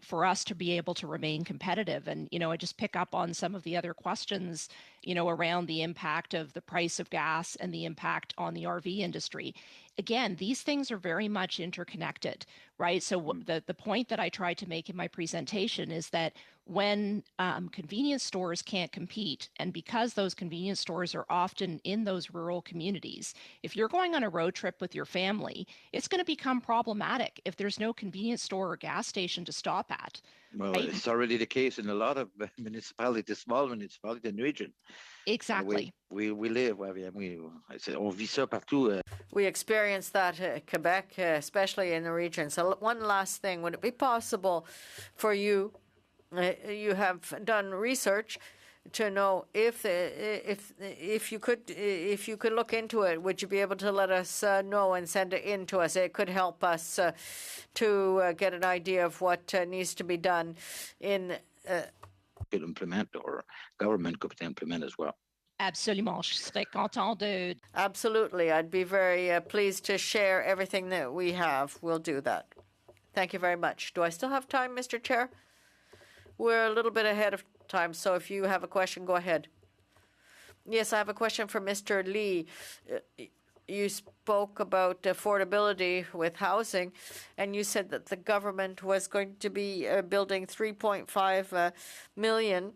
for us to be able to remain competitive. And, I just pick up on some of the other questions, around the impact of the price of gas and the impact on the RV industry. Again, these things are very much interconnected, right? So the point that I tried to make in my presentation is that when convenience stores can't compete, and because those convenience stores are often in those rural communities, if you're going on a road trip with your family, it's going to become problematic if there's no convenience store or gas station to stop at. Well, right? it's already the case in a lot of municipalities, small municipalities in the region. Exactly. We live, I say, on vit ça partout. We experience that at Quebec, especially in the region. So one last thing, would it be possible for you, you have done research to know if you could look into it, would you be able to let us know and send it in to us? It could help us to get an idea of what needs to be done in Could implement, or government could implement as well. Absolument. Je serais content de... Absolutely. I'd be very pleased to share everything that we have. We'll do that. Thank you very much. Do I still have time, Mr. Chair? We're a little bit ahead of time, so if you have a question, go ahead. Yes, I have a question for Mr. Lee. You spoke about affordability with housing, and you said that the government was going to be building 3.5 million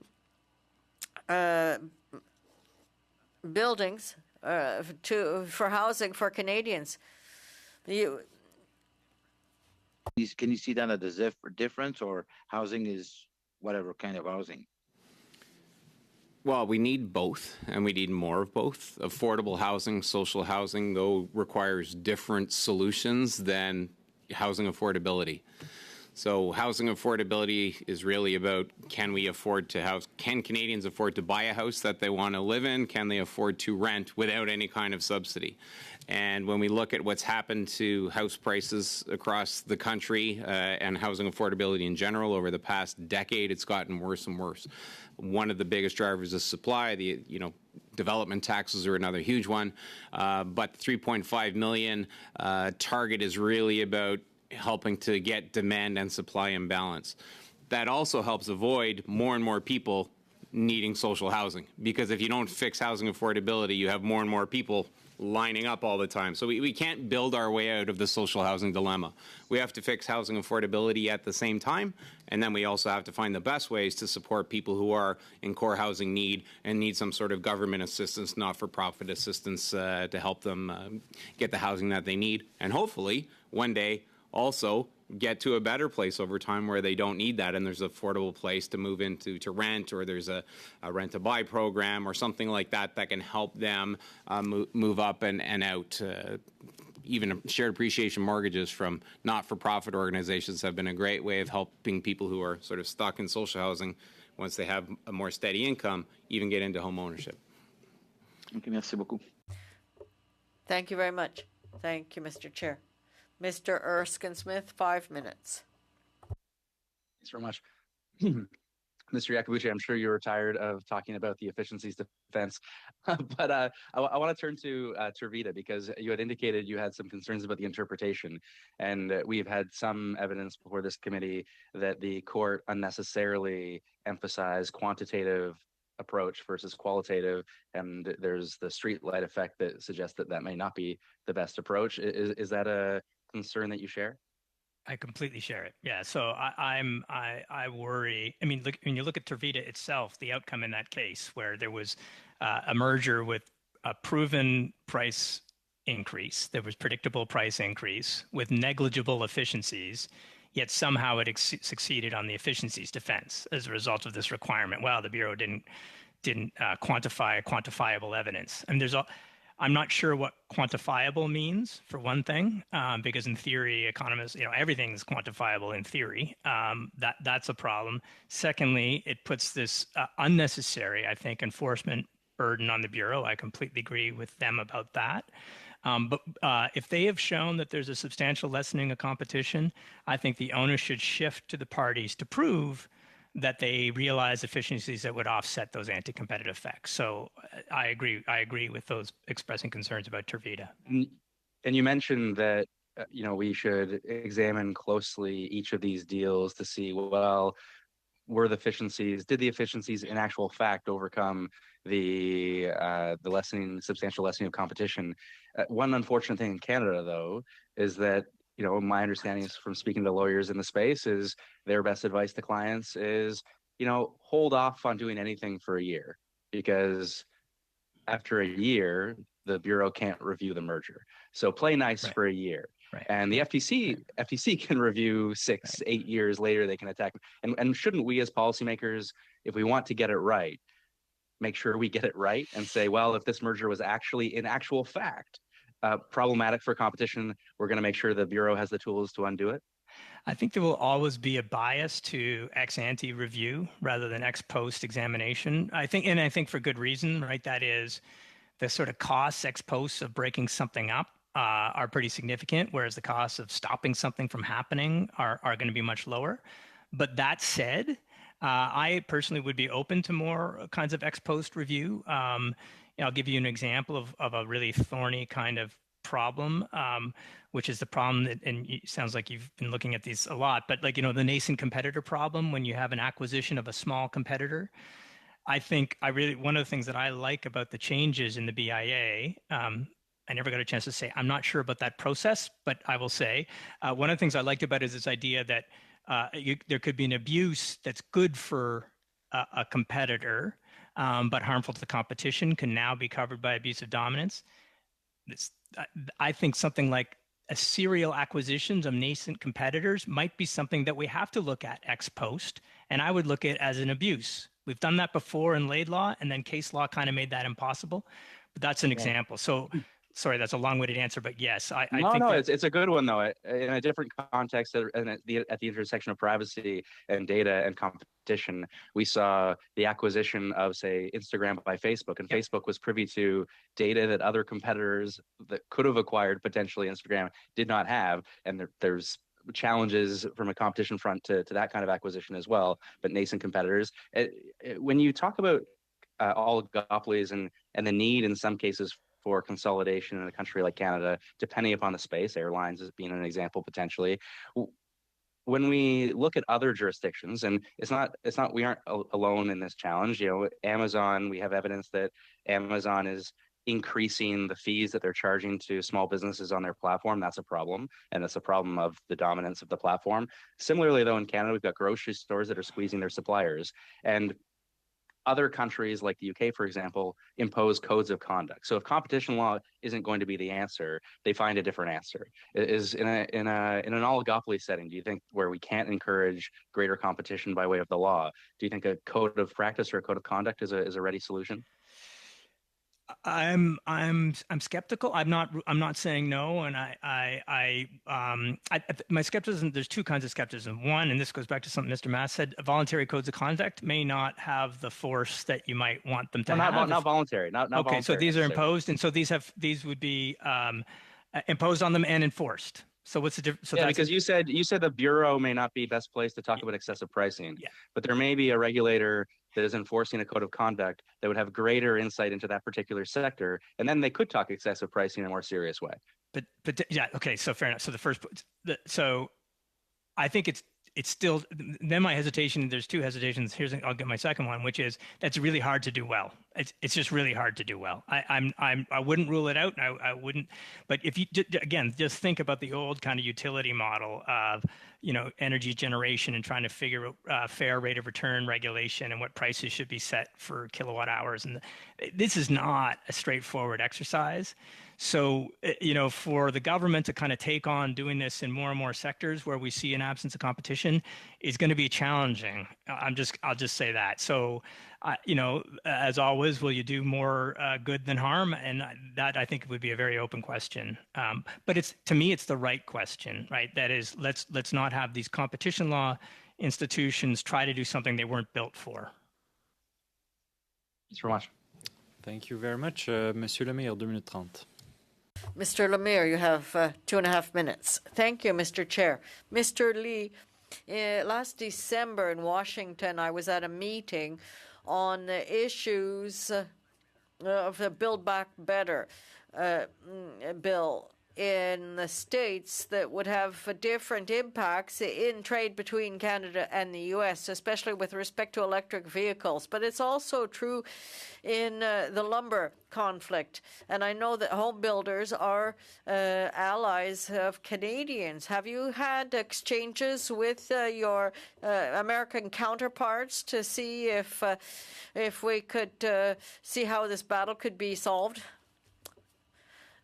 buildings for housing for Canadians. Can you see that as a difference, or housing is whatever kind of housing? Well, we need both, and we need more of both. Affordable housing, social housing, though, requires different solutions than housing affordability. So housing affordability is really about, can Canadians afford to buy a house that they want to live in? Can they afford to rent without any kind of subsidy? And when we look at what's happened to house prices across the country and housing affordability in general over the past decade, it's gotten worse and worse. One of the biggest drivers is supply. Development taxes are another huge one. But the 3.5 million target is really about helping to get demand and supply in balance. That also helps avoid more and more people needing social housing, because if you don't fix housing affordability, you have more and more people lining up all the time. So we can't build our way out of the social housing dilemma. We have to fix housing affordability at the same time, and then we also have to find the best ways to support people who are in core housing need and need some sort of government assistance, not-for-profit assistance to help them get the housing that they need, and hopefully one day also get to a better place over time where they don't need that and there's an affordable place to move into to rent, or there's a rent-to-buy program or something like that that can help them move up and out. Even shared appreciation mortgages from not-for-profit organizations have been a great way of helping people who are sort of stuck in social housing, once they have a more steady income, even get into home ownership. Okay, merci beaucoup. Thank you very much. Thank you, Mr. Chair. Mr. Erskine Smith, 5 minutes. Thanks very much. Mr. Iacobucci, I'm sure you were tired of talking about the efficiencies defense, but I want to turn to Tervita, because you had indicated you had some concerns about the interpretation, and we've had some evidence before this committee that the court unnecessarily emphasized quantitative approach versus qualitative, and there's the street light effect that suggests that that may not be the best approach. Is that a concern that you share? I completely share it. Yeah. So I worry. I mean, when you look at Tervita itself, the outcome in that case, where there was a merger with a proven price increase, there was predictable price increase with negligible efficiencies yet somehow it succeeded on the efficiencies defense as a result of this requirement. Well, the Bureau didn't quantify quantifiable evidence. And I'm not sure what quantifiable means, for one thing, because in theory, economists, everything's quantifiable in theory. That's a problem. Secondly, it puts this unnecessary, I think, enforcement burden on the Bureau. I completely agree with them about that. But if they have shown that there's a substantial lessening of competition, I think the onus should shift to the parties to prove that they realize efficiencies that would offset those anti-competitive effects. So I agree with those expressing concerns about Tervita. And you mentioned that we should examine closely each of these deals to see, well, did the efficiencies in actual fact overcome the substantial lessening of competition? One unfortunate thing in Canada, though, is that my understanding is from speaking to lawyers in the space is their best advice to clients is, hold off on doing anything for a year, because after a year, the Bureau can't review the merger. So play nice for a year. Right. And the FTC can review 8 years later, they can attack. And shouldn't we as policymakers, if we want to get it right, make sure we get it right and say, well, if this merger was actually in actual fact problematic for competition, we're going to make sure the Bureau has the tools to undo it? I think there will always be a bias to ex ante review rather than ex post examination. I think for good reason, right? That is, the sort of costs ex post of breaking something up are pretty significant, whereas the costs of stopping something from happening are going to be much lower. But that said, I personally would be open to more kinds of ex post review. I'll give you an example of a really thorny kind of problem, which is the problem that, and it sounds like you've been looking at these a lot, but the nascent competitor problem when you have an acquisition of a small competitor. I think one of the things that I like about the changes in the BIA, I never got a chance to say, I'm not sure about that process, but I will say, one of the things I liked about it is this idea that there could be an abuse that's good for a competitor, but harmful to the competition, can now be covered by abusive dominance. I think something like a serial acquisitions of nascent competitors might be something that we have to look at ex post, and I would look at it as an abuse. We've done that before in Laid law, and then case law kind of made that impossible. But that's an example. So, sorry, that's a long-winded answer, but yes, I think it's a good one though. In a different context, and at the intersection of privacy and data and competition, we saw the acquisition of, say, Instagram by Facebook, and Facebook was privy to data that other competitors that could have acquired potentially Instagram did not have, and there's challenges from a competition front to that kind of acquisition as well. But nascent competitors, when you talk about oligopolies and the need in some cases for consolidation in a country like Canada, depending upon the space, airlines as being an example potentially. When we look at other jurisdictions, and we aren't alone in this challenge. Amazon, we have evidence that Amazon is increasing the fees that they're charging to small businesses on their platform. That's a problem, and it's a problem of the dominance of the platform. Similarly, though, in Canada, we've got grocery stores that are squeezing their suppliers, and other countries like the UK, for example, impose codes of conduct. So if competition law isn't going to be the answer, they find a different answer. Is in an oligopoly setting, do you think, where we can't encourage greater competition by way of the law, do you think a code of practice or a code of conduct is a ready solution? I'm skeptical. I'm not saying no, and my skepticism. There's two kinds of skepticism. One, and this goes back to something Mr. Mass said: voluntary codes of conduct may not have the force that you might want them to have. Not voluntary. Not okay. Voluntary, so these are imposed, and so these would be imposed on them and enforced. So what's the difference? So yeah, because you said the Bureau may not be best placed to talk about excessive pricing, but there may be a regulator that is enforcing a code of conduct that would have greater insight into that particular sector, and then they could talk excessive pricing in a more serious way. But yeah, okay, so fair enough. So so I think it's still, then my hesitation, there's two hesitations. I'll get my second one, which is that's really hard to do well. It's just really hard to do well. I wouldn't rule it out. I wouldn't, but if you, again, just think about the old kind of utility model of, energy generation and trying to figure out fair rate of return regulation and what prices should be set for kilowatt hours. And this is not a straightforward exercise. So, for the government to kind of take on doing this in more and more sectors where we see an absence of competition is going to be challenging. I'll just say that. So, as always, will you do more good than harm? And that I think would be a very open question. But to me, it's the right question, right? That is, let's not have these competition law institutions try to do something they weren't built for. Thanks very much. Thank you very much. Monsieur Lemire, 2 minutes 30. Mr. Lemire, you have 2.5 minutes. Thank you, Mr. Chair. Mr. Lee, last December in Washington, I was at a meeting on the issues of the Build Back Better bill in the States that would have different impacts in trade between Canada and the U.S., especially with respect to electric vehicles. But it's also true in the lumber conflict. And I know that home builders are allies of Canadians. Have you had exchanges with your American counterparts to see if we could see how this battle could be solved?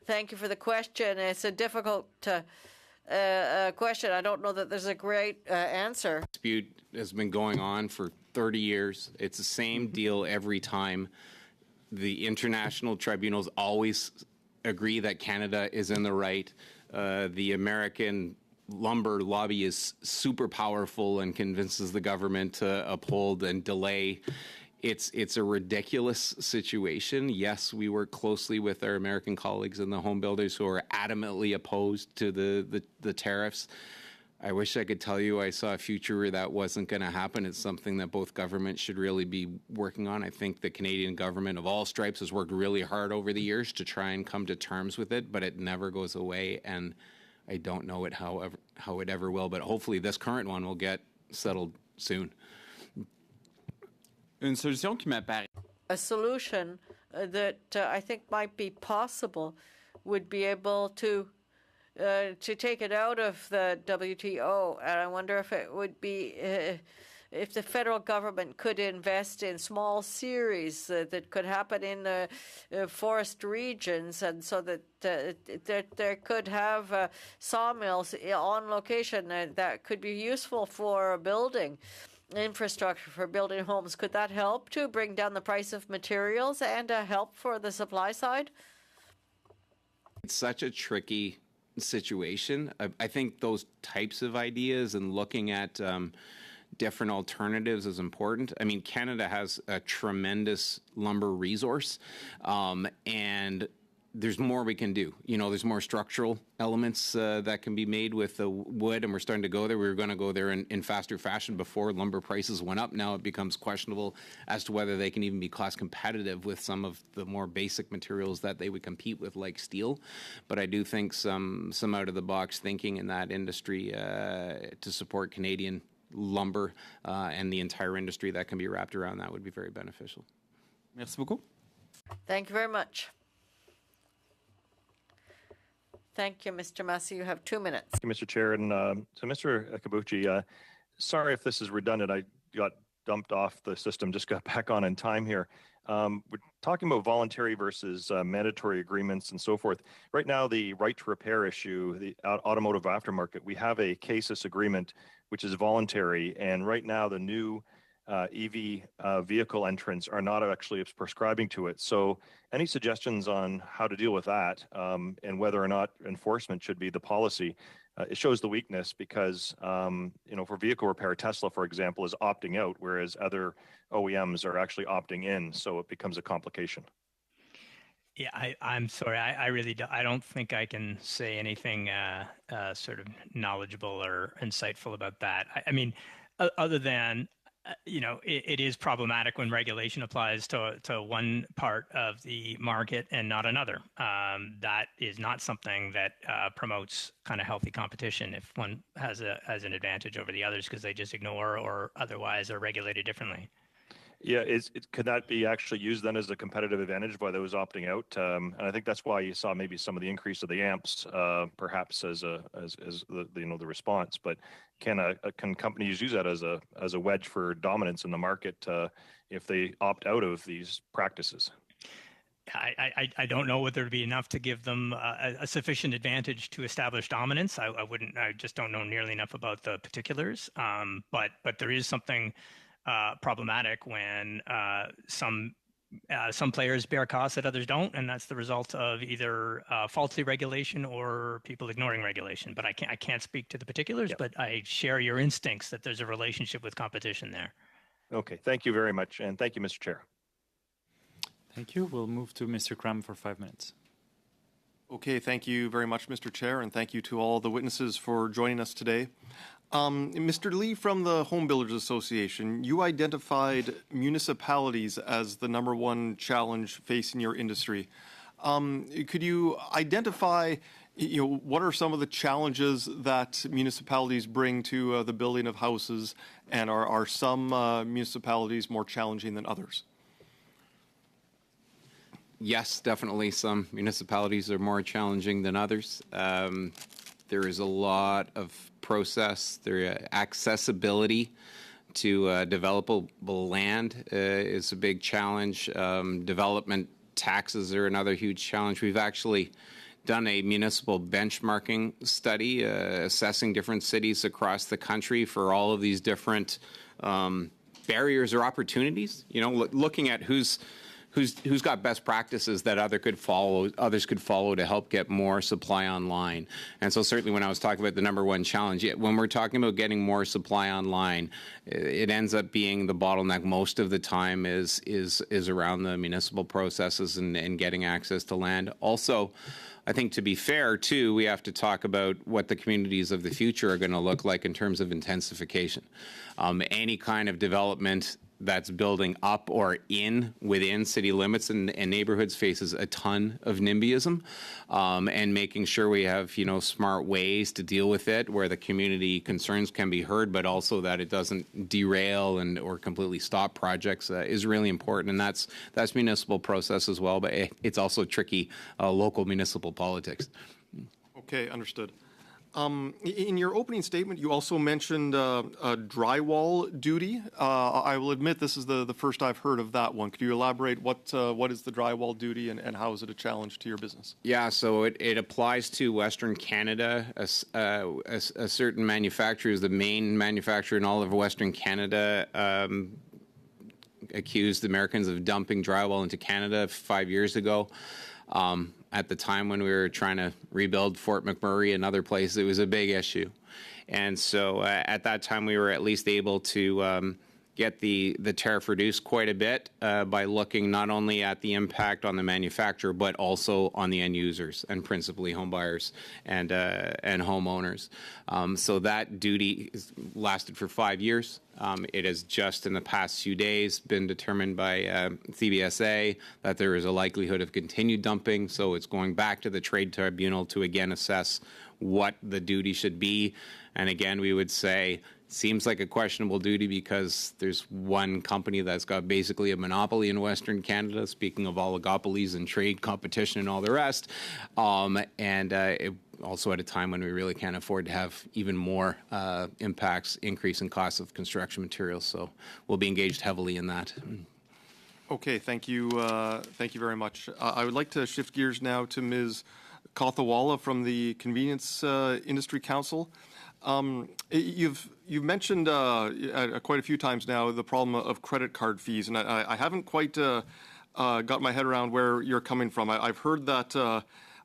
Thank you for the question. It's a difficult question. I don't know that there's a great answer. Dispute has been going on for 30 years. It's the same deal every time. The international tribunals always agree that Canada is in the right. The American lumber lobby is super powerful and convinces the government to uphold and delay. It's a ridiculous situation. Yes, we work closely with our American colleagues and the home builders who are adamantly opposed to the tariffs. I wish I could tell you I saw a future where that wasn't going to happen. It's something that both governments should really be working on. I think the Canadian government of all stripes has worked really hard over the years to try and come to terms with it, but it never goes away, and I don't know how it ever will. But hopefully this current one will get settled soon. Une solution qui m'apparaît. A solution that I think might be possible would be able to take it out of the WTO, and I wonder if it would be if the federal government could invest in small series that could happen in the forest regions, and so that there could have sawmills on location that could be useful for building infrastructure for building homes. Could that help to bring down the price of materials and help for the supply side? It's such a tricky situation. I think those types of ideas and looking at different alternatives is important. I mean, Canada has a tremendous lumber resource, and there's more we can do. There's more structural elements that can be made with the wood, and we're starting to go there. We were going to go there in faster fashion before lumber prices went up. Now it becomes questionable as to whether they can even be cost competitive with some of the more basic materials that they would compete with, like steel. But I do think some out-of-the-box thinking in that industry to support Canadian lumber and the entire industry that can be wrapped around that would be very beneficial. Merci beaucoup. Thank you very much. Thank you, Mr. Massey. You have 2 minutes. Thank you, Mr. Chair. And so, Mr. Akabuchi, sorry if this is redundant. I got dumped off the system, just got back on in time here. We're talking about voluntary versus mandatory agreements and so forth. Right now, the right to repair issue, the automotive aftermarket, we have a CASIS agreement, which is voluntary. And right now, the new EV vehicle entrants are not actually prescribing to it. So any suggestions on how to deal with that and whether or not enforcement should be the policy? It shows the weakness because, for vehicle repair, Tesla, for example, is opting out, whereas other OEMs are actually opting in. So it becomes a complication. Yeah, I'm sorry. I don't think I can say anything sort of knowledgeable or insightful about that. I mean, other than it is problematic when regulation applies to one part of the market and not another. That is not something that promotes kind of healthy competition if one has an advantage over the others because they just ignore or otherwise are regulated differently. Yeah, could that be actually used then as a competitive advantage by those opting out? And I think that's why you saw maybe some of the increase of the amps, perhaps as the response. But can companies use that as a wedge for dominance in the market if they opt out of these practices? I don't know whether it'd be enough to give them a sufficient advantage to establish dominance. I just don't know nearly enough about the particulars. But there is something problematic when some players bear costs that others don't, and that's the result of either faulty regulation or people ignoring regulation. But I can't speak to the particulars, but I share your instincts that there's a relationship with competition there. Okay, thank you very much, and thank you, Mr. Chair. Thank you. We'll move to Mr. Cram for 5 minutes. Okay, thank you very much, Mr. Chair, and thank you to all the witnesses for joining us today. Mr. Lee, from the Home Builders Association, you identified municipalities as the #1 challenge facing your industry. Could you identify, what are some of the challenges that municipalities bring to the building of houses, and are some municipalities more challenging than others? Yes, definitely some municipalities are more challenging than others. There is a lot of process. Accessibility to developable land is a big challenge. Development taxes are another huge challenge. We've actually done a municipal benchmarking study assessing different cities across the country for all of these different barriers or opportunities. Looking at who's got best practices that others could follow to help get more supply online. And so certainly when I was talking about the #1 challenge, when we're talking about getting more supply online, it ends up being the bottleneck most of the time is around the municipal processes and getting access to land. Also, I think to be fair, too, we have to talk about what the communities of the future are going to look like in terms of intensification. Any kind of development that's building up or within city limits and neighborhoods faces a ton of NIMBYism, and making sure we have smart ways to deal with it where the community concerns can be heard, but also that it doesn't derail or completely stop projects is really important, and that's municipal process as well, but it's also tricky local municipal politics. Okay, understood. In your opening statement, you also mentioned drywall duty. I will admit this is the first I've heard of that one. Could you elaborate what is the drywall duty and how is it a challenge to your business? Yeah, so it applies to Western Canada. A certain manufacturer is the main manufacturer in all of Western Canada. Accused Americans of dumping drywall into Canada 5 years ago. At the time when we were trying to rebuild Fort McMurray and other places, it was a big issue. And so at that time, we were at least able to get the tariff reduced quite a bit by looking not only at the impact on the manufacturer, but also on the end users, and principally home buyers and homeowners. So that duty lasted for 5 years. It has just in the past few days been determined by CBSA that there is a likelihood of continued dumping. So it's going back to the trade tribunal to again assess what the duty should be. And again, we would say seems like a questionable duty because there's one company that's got basically a monopoly in Western Canada, speaking of oligopolies and trade competition and all the rest. It also at a time when we really can't afford to have even more impacts, increase in costs of construction materials. So we'll be engaged heavily in that. Okay, thank you. Thank you very much. I would like to shift gears now to Ms. Kathawala from the Convenience Industry Council. You've mentioned quite a few times now the problem of credit card fees, and I haven't quite got my head around where you're coming from. I've heard that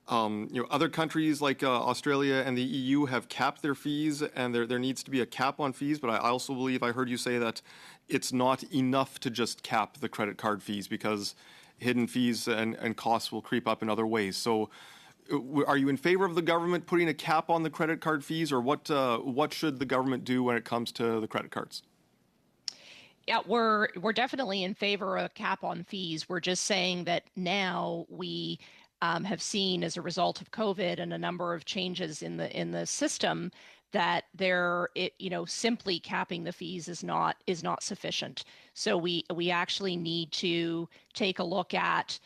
other countries like Australia and the EU have capped their fees, and there needs to be a cap on fees. But I also believe I heard you say that it's not enough to just cap the credit card fees because hidden fees and costs will creep up in other ways. So are you in favor of the government putting a cap on the credit card fees, or what should the government do when it comes to the credit cards? Yeah, we're definitely in favor of a cap on fees. We're just saying that now we have seen, as a result of COVID and a number of changes in the system, that simply capping the fees is not sufficient. So we actually need to take a look at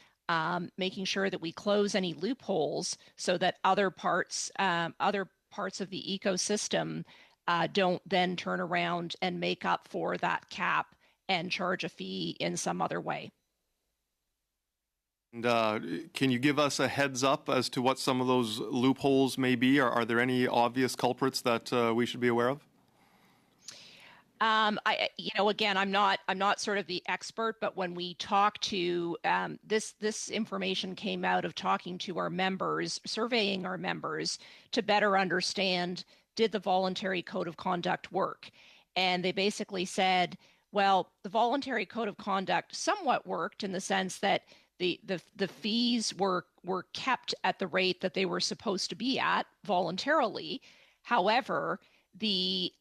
making sure that we close any loopholes so that other parts of the ecosystem don't then turn around and make up for that cap and charge a fee in some other way. And can you give us a heads up as to what some of those loopholes may be? Are there any obvious culprits that we should be aware of? Again, I'm not sort of the expert, but when we talk to this information came out of talking to our members, surveying our members to better understand, did the voluntary code of conduct work? And they basically said, well, the voluntary code of conduct somewhat worked in the sense that the fees were kept at the rate that they were supposed to be at voluntarily. However, the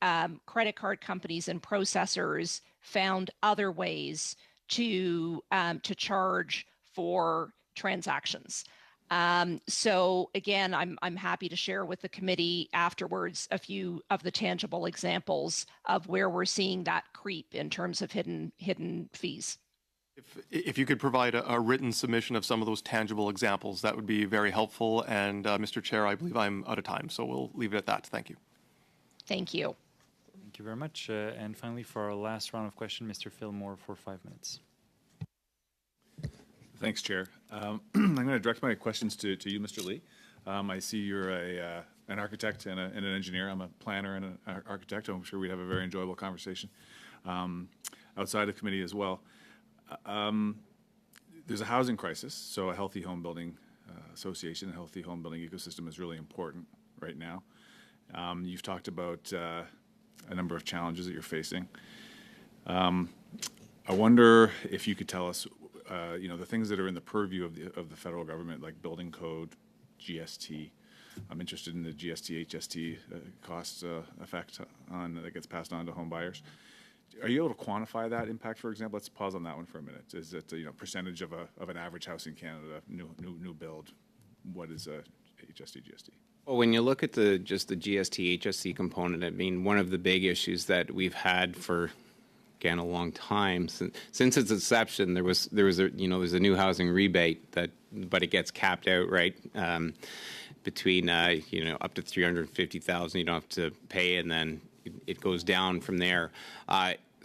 credit card companies and processors found other ways to charge for transactions. So again, I'm happy to share with the committee afterwards a few of the tangible examples of where we're seeing that creep in terms of hidden fees. If you could provide a written submission of some of those tangible examples, that would be very helpful. And Mr. Chair, I believe I'm out of time, so we'll leave it at that. Thank you. Thank you. Thank you very much. And finally, for our last round of questions, Mr. Fillmore for 5 minutes. Thanks, Chair. I'm going to direct my questions to you, Mr. Lee. I see you're an architect and an engineer. I'm a planner and an architect. I'm sure we'd have a very enjoyable conversation outside the committee as well. There's a housing crisis, so a healthy home building association, a healthy home building ecosystem is really important right now. You've talked about a number of challenges that you're facing. I wonder if you could tell us, the things that are in the purview of the federal government, like building code, GST. I'm interested in the GST, HST cost effect that gets passed on to home buyers. Are you able to quantify that impact, for example? Let's pause on that one for a minute. Is it percentage of an average house in Canada, new build? What is HST, GST? Well, when you look at just the GST, HST component, I mean, one of the big issues that we've had for, again, a long time, since its inception, there was there's a new housing rebate but it gets capped out, right? Between up to $350,000 you don't have to pay, and then it goes down from there.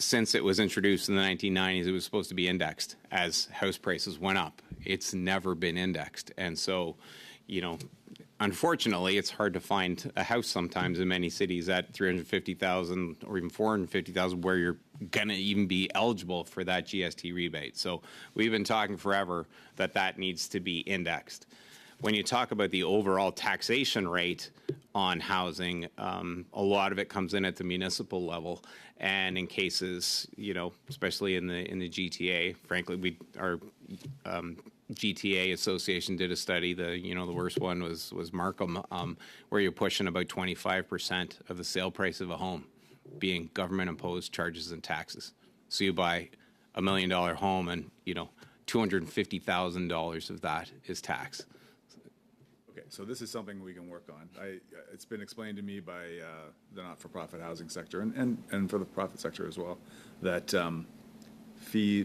Since it was introduced in the 1990s, it was supposed to be indexed as house prices went up. It's never been indexed, and so, unfortunately, it's hard to find a house sometimes in many cities at $350,000 or even $450,000 where you're going to even be eligible for that GST rebate. So we've been talking forever that needs to be indexed. When you talk about the overall taxation rate on housing, a lot of it comes in at the municipal level, and in cases, especially in the GTA, frankly, our GTA Association did a study. The worst one was Markham, where you're pushing about 25% of the sale price of a home being government-imposed charges and taxes. So you buy $1 million home, and $250,000 of that is tax. Okay, so this is something we can work on. It's been explained to me by the not-for-profit housing sector and for the profit sector as well that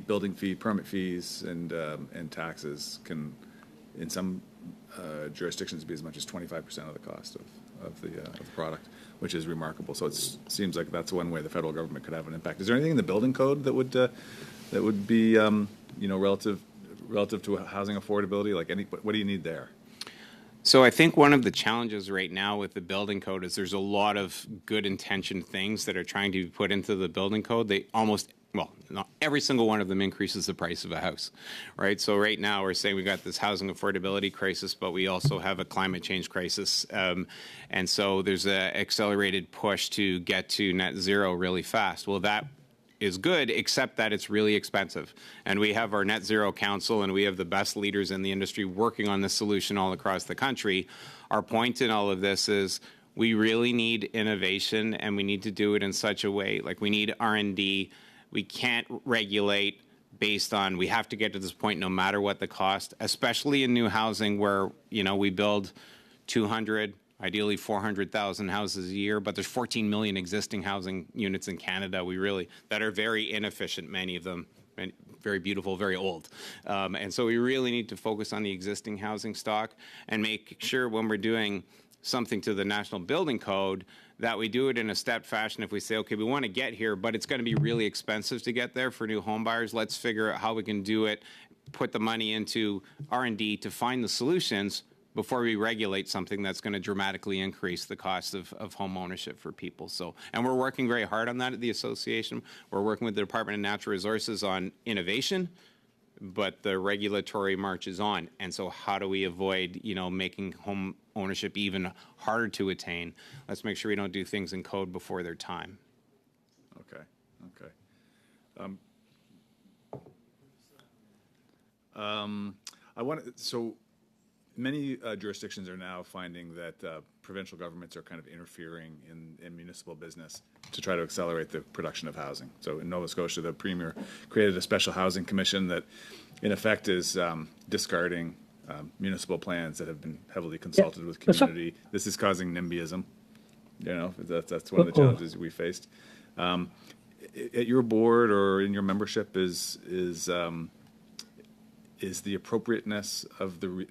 building fee, permit fees, and taxes can, in some jurisdictions, be as much as 25% of the cost of the product, which is remarkable. So it seems like that's one way the federal government could have an impact. Is there anything in the building code that would be relative to housing affordability? Like what do you need there? So I think one of the challenges right now with the building code is there's a lot of good intentioned things that are trying to be put into the building code. Not every single one of them increases the price of a house, right? So right now we're saying we got this housing affordability crisis, but we also have a climate change crisis. And so there's an accelerated push to get to net zero really fast. Well, that is good, except that it's really expensive. And we have our Net Zero Council, and we have the best leaders in the industry working on this solution all across the country. Our point in all of this is we really need innovation, and we need to do it in such a way, like we need R&D. We can't regulate based on, we have to get to this point no matter what the cost, especially in new housing where, we build 200, ideally 400,000 houses a year, but there's 14 million existing housing units in Canada that are very inefficient, many of them, very beautiful, very old. And so we really need to focus on the existing housing stock and make sure when we're doing something to the National Building Code that we do it in a step fashion. If we say, okay, we want to get here, but it's going to be really expensive to get there for new home buyers, let's figure out how we can do it put the money into R&D to find the solutions before we regulate something that's going to dramatically increase the cost of home ownership for people. So, and we're working very hard on that at the association. We're working with the Department of Natural Resources on innovation, but the regulatory march is on. And so how do we avoid, making home ownership even harder to attain? Let's make sure we don't do things in code before their time. Okay. So many jurisdictions are now finding that provincial governments are kind of interfering in municipal business to try to accelerate the production of housing. So in Nova Scotia, the Premier created a special housing commission that, in effect, is discarding municipal plans that have been heavily consulted with community. This is causing NIMBYism. That's one of the challenges we faced. At your board or in your membership, is the appropriateness of the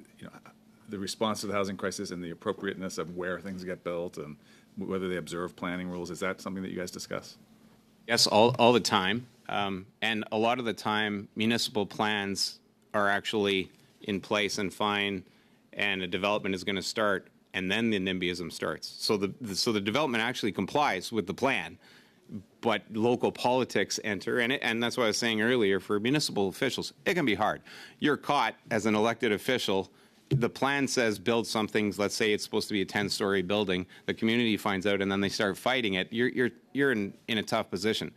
response to the housing crisis and the appropriateness of where things get built and whether they observe planning rules, is that something that you guys discuss? Yes, all the time. And a lot of the time, municipal plans are actually in place and fine, and a development is going to start, and then the NIMBYism starts. So the development actually complies with the plan, but local politics enter, and that's what I was saying earlier, for municipal officials, it can be hard. You're caught as an elected official. The plan says build something, let's say it's supposed to be a 10-story building, the community finds out and then they start fighting it. You're in a tough position.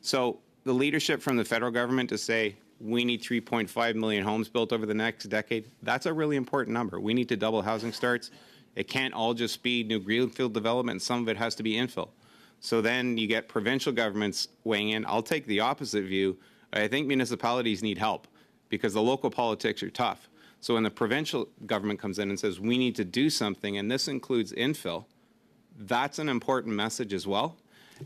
So the leadership from the federal government to say, we need 3.5 million homes built over the next decade, that's a really important number. We need to double housing starts. It can't all just be new greenfield development, some of it has to be infill. So then you get provincial governments weighing in. I'll take the opposite view. I think municipalities need help because the local politics are tough. So when the provincial government comes in and says, we need to do something, and this includes infill, that's an important message as well.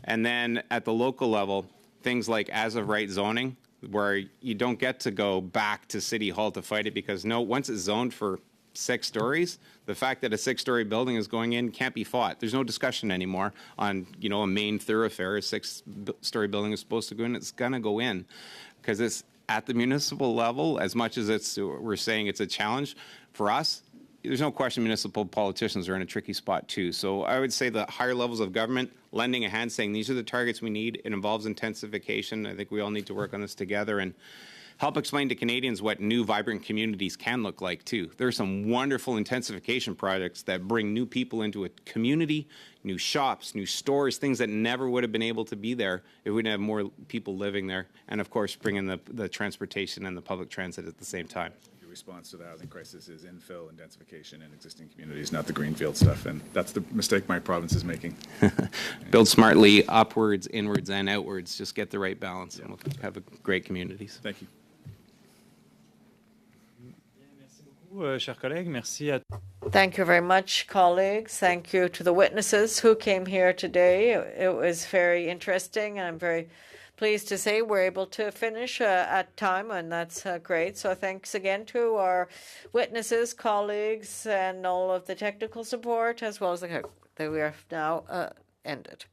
And then at the local level, things like as-of-right zoning, where you don't get to go back to City Hall to fight it because once it's zoned for 6 stories, the fact that a 6-story building is going in can't be fought. There's no discussion anymore on, a main thoroughfare. A 6-story building is supposed to go in. It's going to go in because it's at the municipal level, as much as we're saying it's a challenge for us. There's no question municipal politicians are in a tricky spot too. So I would say the higher levels of government lending a hand, saying these are the targets we need. It involves intensification. I think we all need to work on this together and help explain to Canadians what new vibrant communities can look like too. There are some wonderful intensification projects that bring new people into a community, new shops, new stores, things that never would have been able to be there if we didn't have more people living there. And of course, bring in the transportation and the public transit at the same time. Your response to the housing crisis is infill, intensification in existing communities, not the greenfield stuff. And that's the mistake my province is making. Build smartly, upwards, inwards, and outwards. Just get the right balance, and we'll have great communities. Thank you. Thank you very much, colleagues. Thank you to the witnesses who came here today. It was very interesting, and I'm very pleased to say we're able to finish at time, and that's great. So thanks again to our witnesses, colleagues, and all of the technical support, as well as the we are now ended.